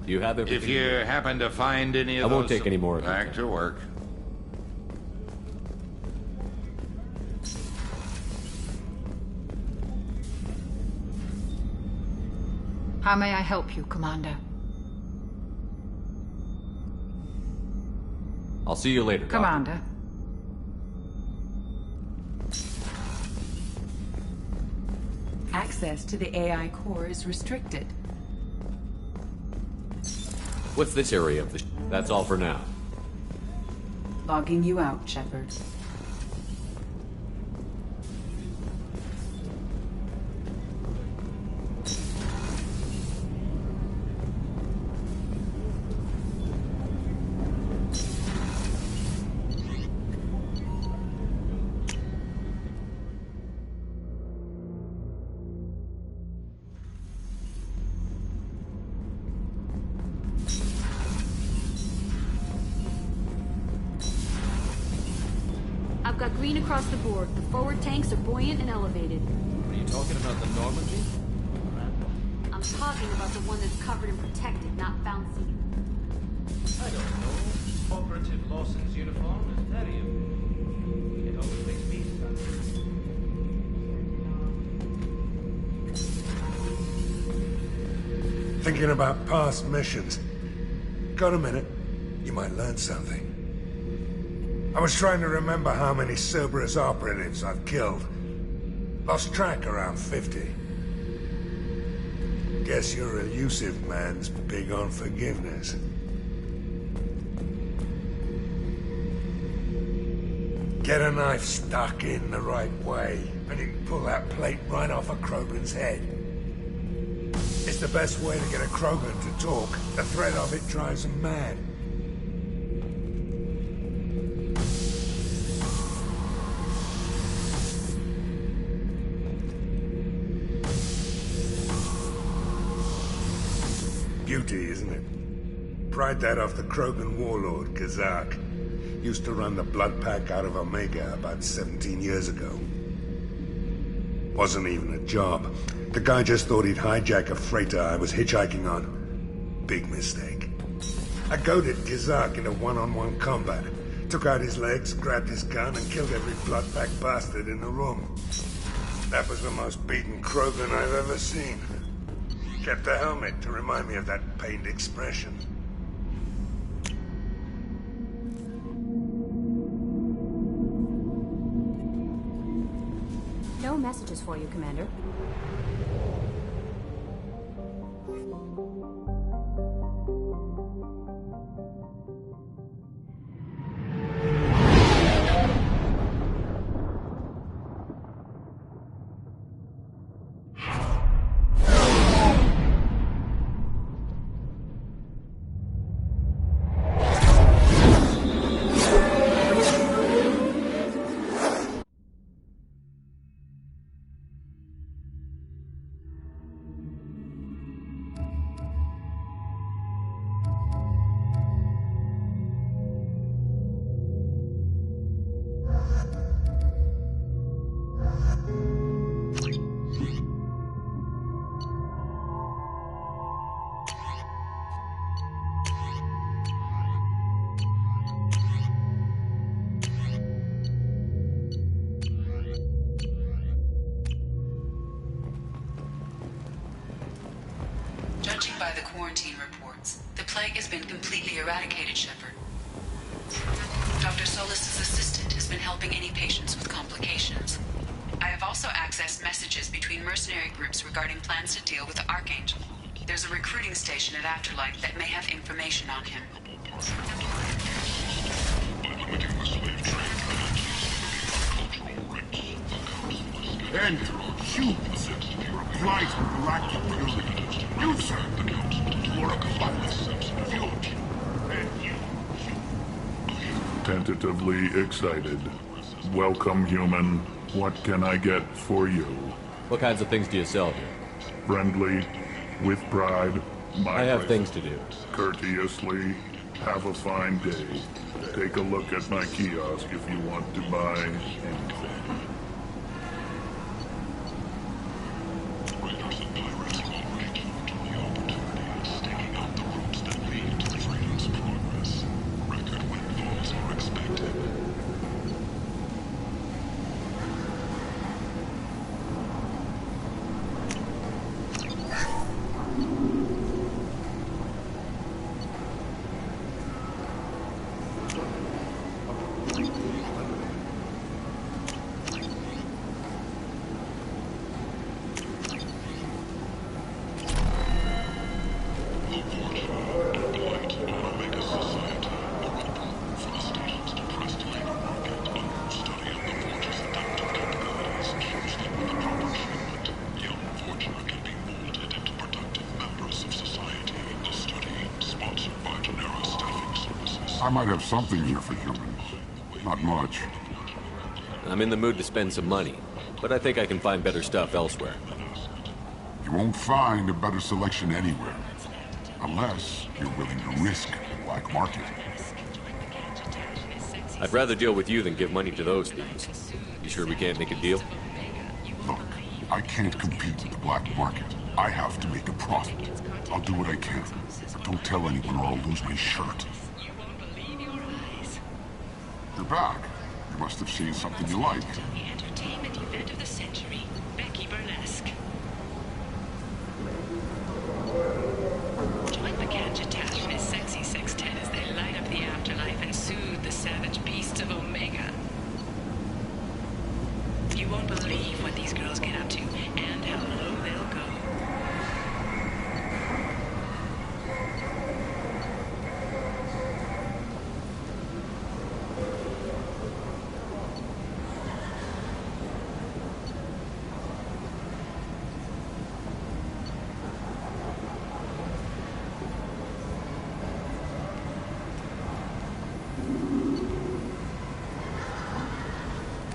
Do you have everything? If you happen to find any of I those... won't take any more of your Back to work. How may I help you, Commander? I'll see you later, Doctor. Commander. Access to the AI core is restricted. What's this area of the That's all for now. Logging you out, Shepard. I've got green across the board. The forward tanks are buoyant and elevated. Are you talking about the Normandy? I'm talking about the one that's covered and protected, not bouncing. I don't know. Operative Lawson's uniform is very important. It always makes me stand. Thinking about past missions. Got a minute? You might learn something. I was trying to remember how many Cerberus operatives I've killed. Lost track around 50. Guess your elusive man's big on forgiveness. Get a knife stuck in the right way, and you can pull that plate right off a Krogan's head. It's the best way to get a Krogan to talk. The threat of it drives them mad. Beauty, isn't it? Pried that off the Krogan warlord, Kazak. Used to run the Blood Pack out of Omega about 17 years ago. Wasn't even a job. The guy just thought he'd hijack a freighter I was hitchhiking on. Big mistake. I goaded Kazak into one-on-one combat. Took out his legs, grabbed his gun, and killed every Blood Pack bastard in the room. That was the most beaten Krogan I've ever seen. Kept a helmet to remind me of that pained expression. No messages for you, Commander. Judging by the quarantine reports, the plague has been completely eradicated, Shepard. Dr. Solis' assistant has been helping any patients with complications. I have also accessed messages between mercenary groups regarding plans to deal with the Archangel. There's a recruiting station at Afterlife that may have information on him. And humans, flight of galactic purity. You, sir, you are a pilot. Tentatively excited. Welcome, human. What can I get for you? What kinds of things do you sell here? Friendly, with pride. I have things to do. Courteously. Have a fine day. Take a look at my kiosk if you want to buy anything. I might have something here for humans. Not much. I'm in the mood to spend some money, but I think I can find better stuff elsewhere. You won't find a better selection anywhere. Unless you're willing to risk the black market. I'd rather deal with you than give money to those thieves. You sure we can't make a deal? Look, I can't compete with the black market. I have to make a profit. I'll do what I can. But don't tell anyone or I'll lose my shirt. You're back. You must have seen something you like. The entertainment event of the century, Becky Burlesque. Join the Gadget Tash and his sexy sextet as they light up the afterlife and soothe the savage beasts of Omega. You won't believe what these girls get up to and how low they'll go.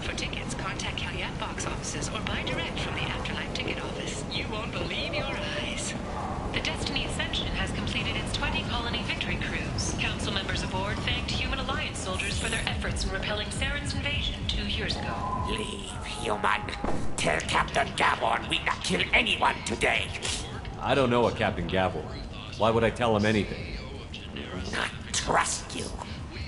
For tickets, contact Caveat box offices or buy direct from the Afterlife ticket office. You won't believe your eyes. The Destiny Ascension has completed its 20-colony victory cruise. Council members aboard thanked Human Alliance soldiers for their efforts in repelling Saren's invasion 2 years ago. Leave, human. Tell Captain Gavorn we not kill anyone today. I don't know a Captain Gavor. Why would I tell him anything? Not trust you.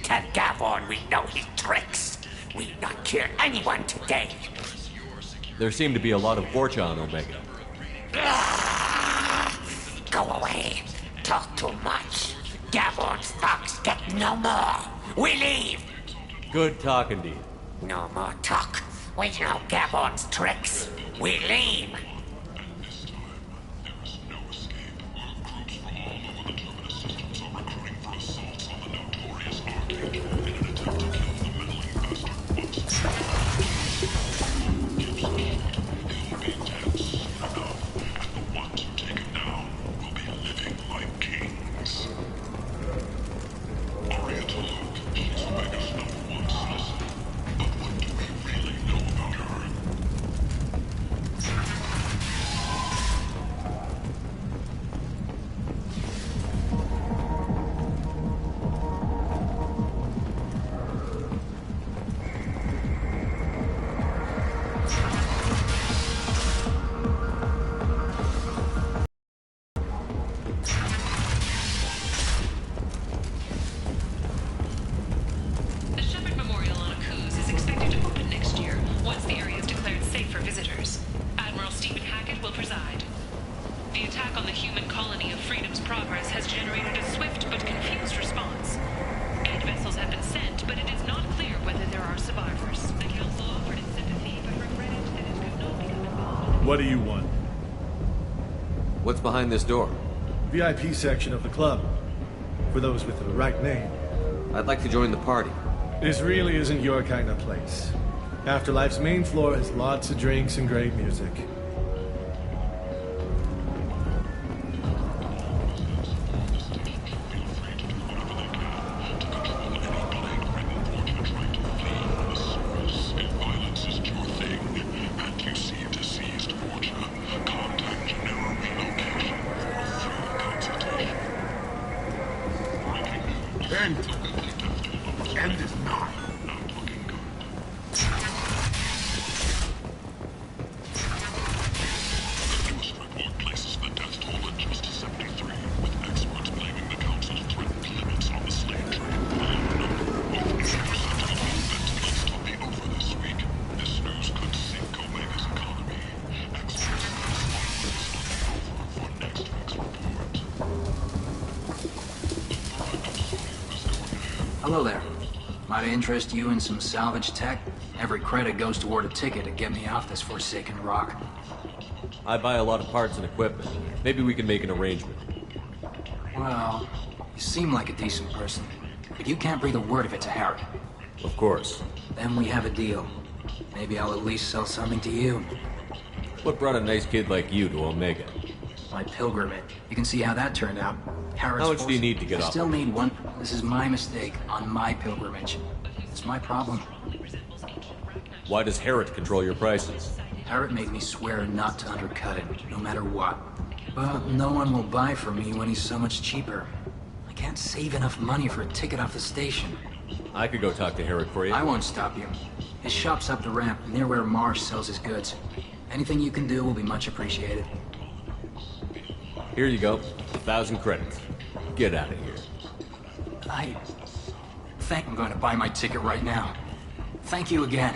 Tell Gavorn we know his tricks. We not kill anyone today. There seem to be a lot of Vorcha on Omega. Go away. Talk too much. Gavorn's thugs get no more. We leave. Good talking to you. No more talk. We know Gavorn's tricks. We leave. The attack on the human colony of Freedom's Progress has generated a swift but confused response. Aid vessels have been sent, but it is not clear whether there are survivors. The Council offered its sympathy, but regretted that it could not become involved. What do you want? What's behind this door? VIP section of the club. For those with the right name. I'd like to join the party. This really isn't your kind of place. Afterlife's main floor has lots of drinks and great music. End is not. Hello there. Might I interest you in some salvage tech? Every credit goes toward a ticket to get me off this forsaken rock. I buy a lot of parts and equipment. Maybe we can make an arrangement. Well, you seem like a decent person, but you can't breathe a word of it to Harry. Of course. Then we have a deal. Maybe I'll at least sell something to you. What brought a nice kid like you to Omega? My pilgrimage. You can see how that turned out. Harrod's How much do you need to get I off? still need one. This is my mistake on my pilgrimage. It's my problem. Why does Harrod control your prices? Harrod made me swear not to undercut it, no matter what. But no one will buy from me when he's so much cheaper. I can't save enough money for a ticket off the station. I could go talk to Harrod for you. I won't stop you. His shop's up the ramp, near where Marsh sells his goods. Anything you can do will be much appreciated. Here you go. 1,000 credits. Get out of here. I think I'm going to buy my ticket right now. Thank you again.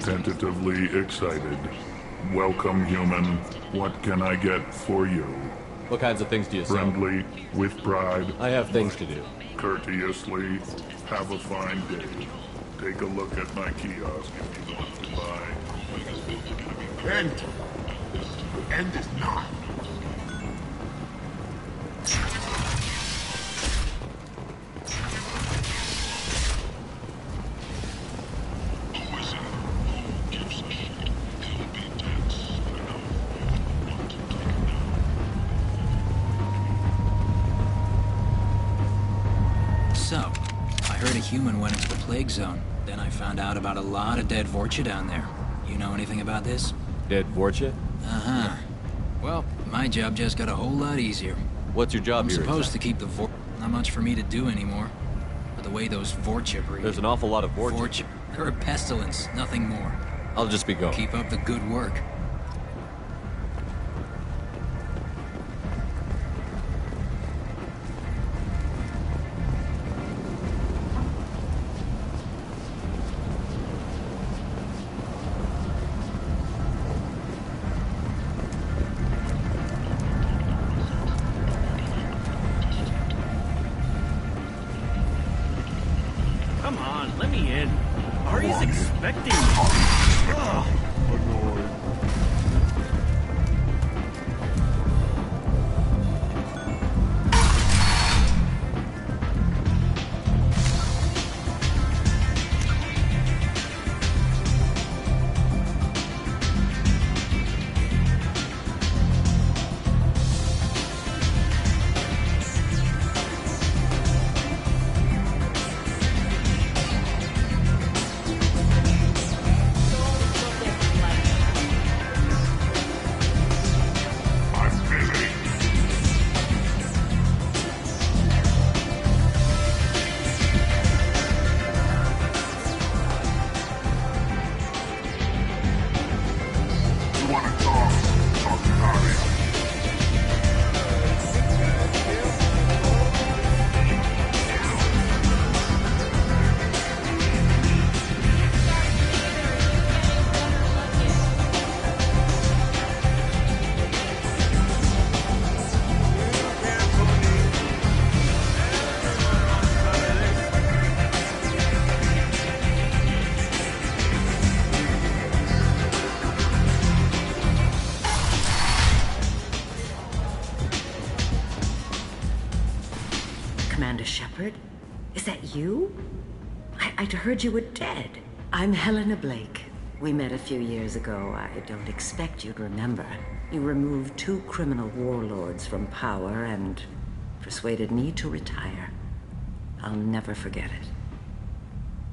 Tentatively excited. Welcome, human. What can I get for you? What kinds of things do you sell? Friendly, with pride. I have things to do. Courteously. Have a fine day. Take a look at my kiosk if you want to buy. End is not. Human went into the plague zone. Then I found out about a lot of dead Vorcha down there. You know anything about this? Dead Vorcha? Uh-huh. Well, my job just got a whole lot easier. What's your job I'm here? supposed to keep the Not much for me to do anymore. But the way those Vorcha breed... There's an awful lot of Vorcha. They're a pestilence, nothing more. I'll just be going. Keep up the good work. Ari's expecting me. Ugh. Commander Shepard? Is that you? I'd heard you were dead. I'm Helena Blake. We met a few years ago. I don't expect you'd remember. You removed 2 criminal warlords from power and persuaded me to retire. I'll never forget it.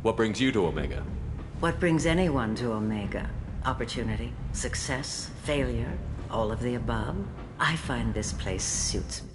What brings you to Omega? What brings anyone to Omega? Opportunity, success, failure, all of the above? I find this place suits me.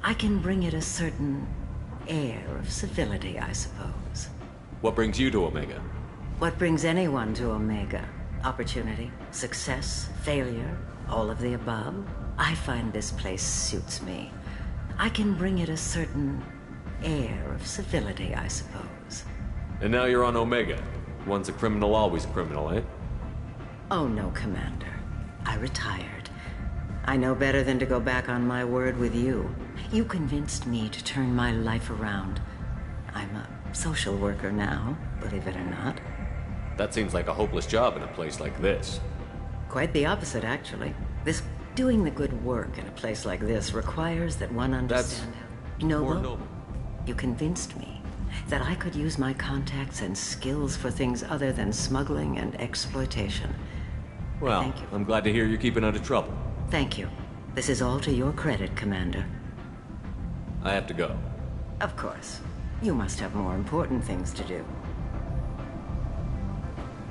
I can bring it a certain air of civility, I suppose. What brings you to Omega? What brings anyone to Omega? Opportunity, success, failure, all of the above? I find this place suits me. I can bring it a certain air of civility, I suppose. And now you're on Omega. Once a criminal, always a criminal, eh? Oh no, Commander. I retired. I know better than to go back on my word with you. You convinced me to turn my life around. I'm a social worker now, believe it or not. That seems like a hopeless job in a place like this. Quite the opposite, actually. This doing the good work in a place like this requires that one understand. Noble, you convinced me that I could use my contacts and skills for things other than smuggling and exploitation. Well, Thank you. I'm glad to hear you're keeping out of trouble. Thank you. This is all to your credit, Commander. I have to go. Of course. You must have more important things to do.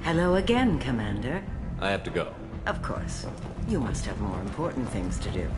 Hello again, Commander. I have to go. Of course. You must have more important things to do.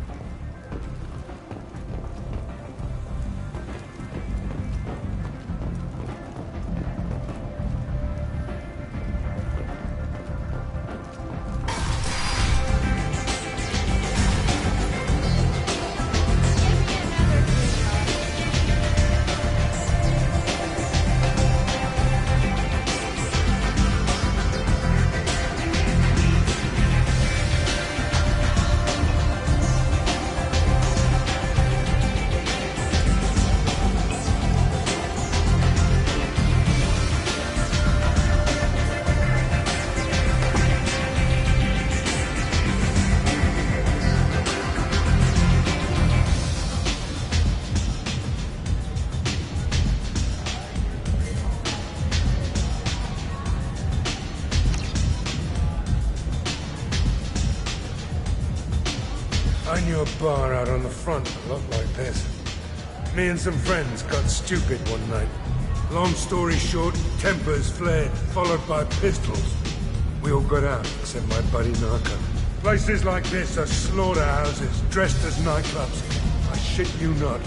I knew a bar out on the front that looked like this. Me and some friends got stupid one night. Long story short, tempers flared, followed by pistols. We all got out, except my buddy Narco. Places like this are slaughterhouses, dressed as nightclubs. I shit you not.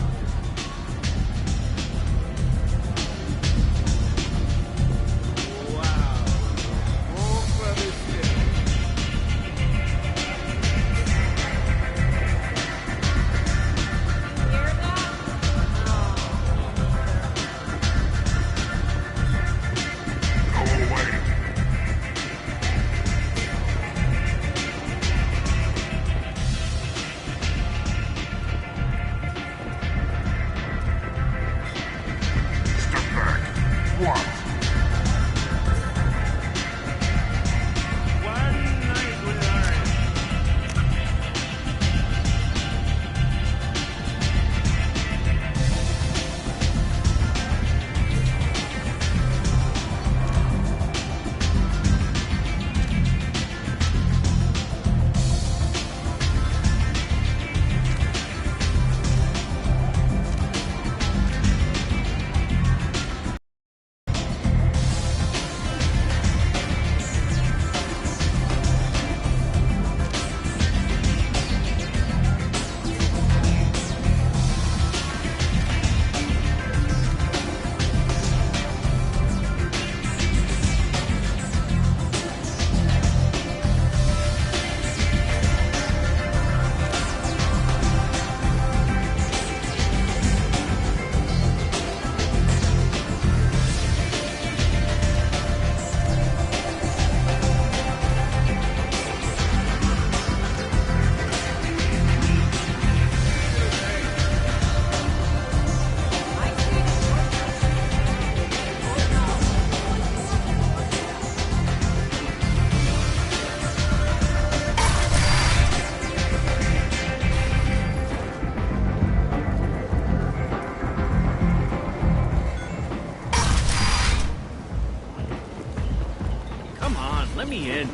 Let me in.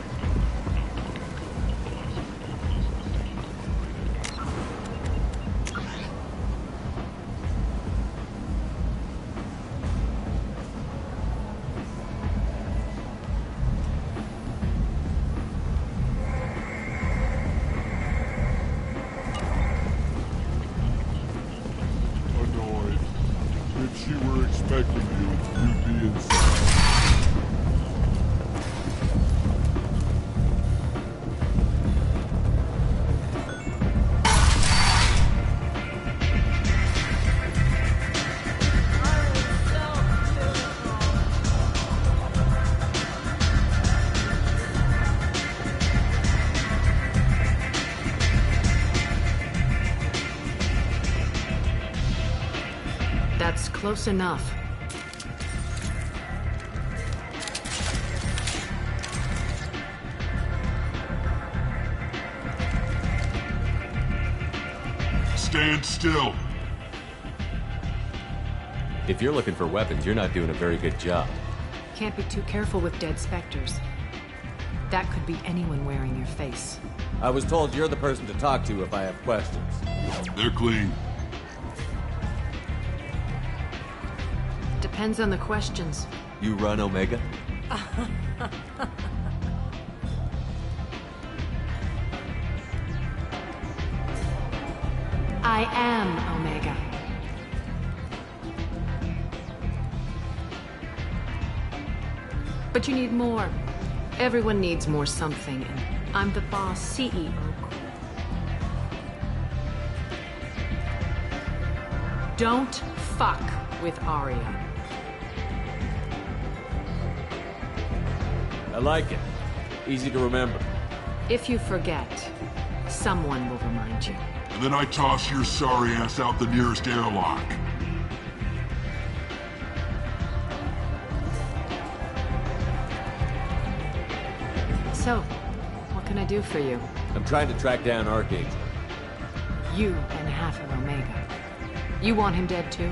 Annoyed. If she were expecting you, we'd be inside. Close enough. Stand still. If you're looking for weapons, you're not doing a very good job. Can't be too careful with dead specters. That could be anyone wearing your face. I was told you're the person to talk to if I have questions. They're clean. Depends on the questions. You run Omega? I am Omega. But you need more. Everyone needs more something, and I'm the boss, CEO. Don't fuck with Arya. I like it. Easy to remember. If you forget, someone will remind you. And then I toss your sorry ass out the nearest airlock. So, what can I do for you? I'm trying to track down Archangel. You and half of Omega. You want him dead too?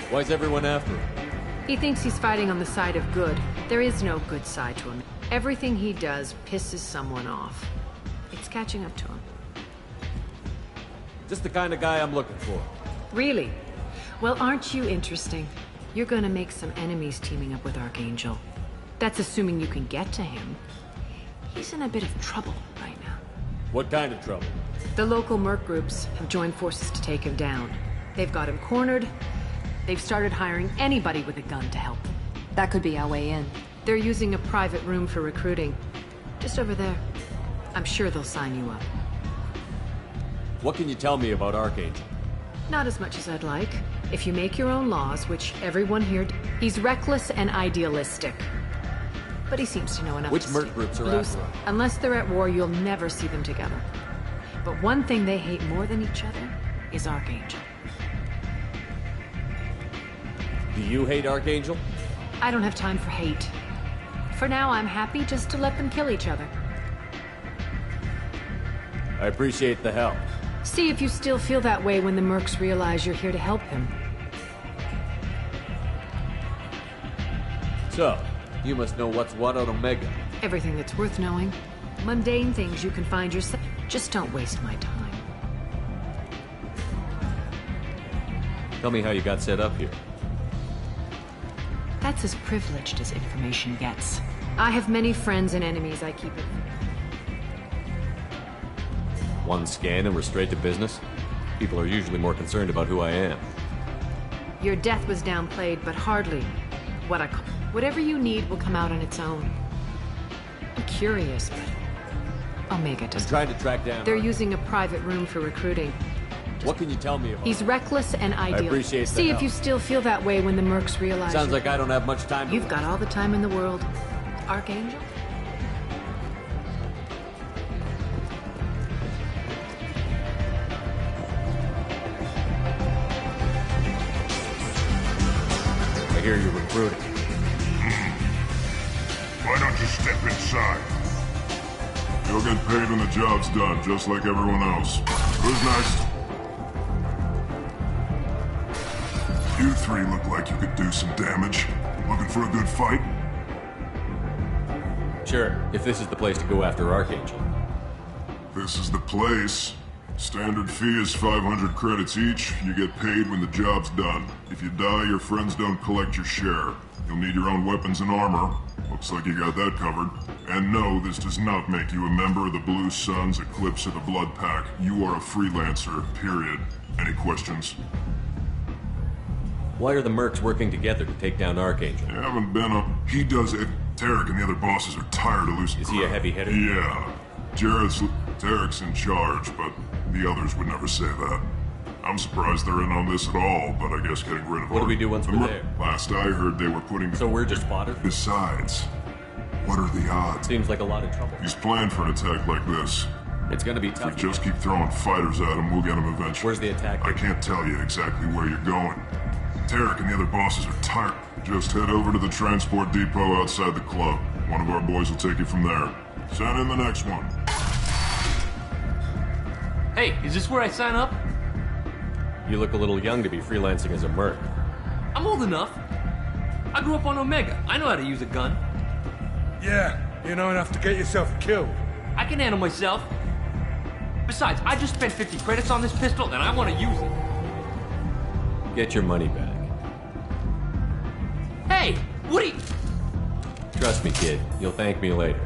Why's everyone after him? He thinks he's fighting on the side of good. There is no good side to him. Everything he does pisses someone off. It's catching up to him. Just the kind of guy I'm looking for. Really? Well, aren't you interesting? You're gonna make some enemies teaming up with Archangel. That's assuming you can get to him. He's in a bit of trouble right now. What kind of trouble? The local merc groups have joined forces to take him down. They've got him cornered. They've started hiring anybody with a gun to help them. That could be our way in. They're using a private room for recruiting. Just over there. I'm sure they'll sign you up. What can you tell me about Archangel? Not as much as I'd like. If you make your own laws, which everyone here... He's reckless and idealistic. But he seems to know enough Which to merc steer groups are loose. after him? Unless they're at war, you'll never see them together. But one thing they hate more than each other is Archangel. Do you hate Archangel? I don't have time for hate. For now, I'm happy just to let them kill each other. I appreciate the help. See if you still feel that way when the mercs realize you're here to help him. So, you must know what's what on Omega. Everything that's worth knowing. Mundane things you can find yourself. Just don't waste my time. Tell me how you got set up here. That's as privileged as information gets. I have many friends and enemies I keep it. One scan and we're straight to business? People are usually more concerned about who I am. Your death was downplayed, but hardly what I call. Whatever you need will come out on its own. I'm curious, but Omega doesn't. I'm trying to track down... They're using a private room for recruiting. What can you tell me about... He's reckless and ideal. I appreciate the See if help. you still feel that way when the mercs realize... Sounds like I don't have much time to... You've got all the time in the world. Archangel? I hear you're recruiting. Why don't you step inside? You'll get paid when the job's done, just like everyone else. Who's next? You three look like you could do some damage. Looking for a good fight? Sure, if this is the place to go after Archangel. This is the place. Standard fee is 500 credits each. You get paid when the job's done. If you die, your friends don't collect your share. You'll need your own weapons and armor. Looks like you got that covered. And no, this does not make you a member of the Blue Suns, Eclipse, or the Blood Pack. You are a freelancer, period. Any questions? Why are the mercs working together to take down Archangel? You haven't been up. He does it. Tarek and the other bosses are tired of losing. Is he a heavy hitter? Yeah. Tarek's in charge, but the others would never say that. I'm surprised they're in on this at all, but I guess getting rid of... What do we do once we're there? Last I heard, they were putting... So we're just fodder? Besides, what are the odds? Seems like a lot of trouble. He's planned for an attack like this. It's gonna be tough. If we just keep throwing fighters at him, we'll get him eventually. Where's the attack? I can't tell you exactly where you're going. Tarek and the other bosses are tired. Just head over to the transport depot outside the club. One of our boys will take you from there. Send in the next one. Hey, is this where I sign up? You look a little young to be freelancing as a merc. I'm old enough. I grew up on Omega. I know how to use a gun. Yeah, you know enough to get yourself killed. I can handle myself. Besides, I just spent 50 credits on this pistol, and I want to use it. Get your money back. Hey, what are you... Trust me, kid. You'll thank me later.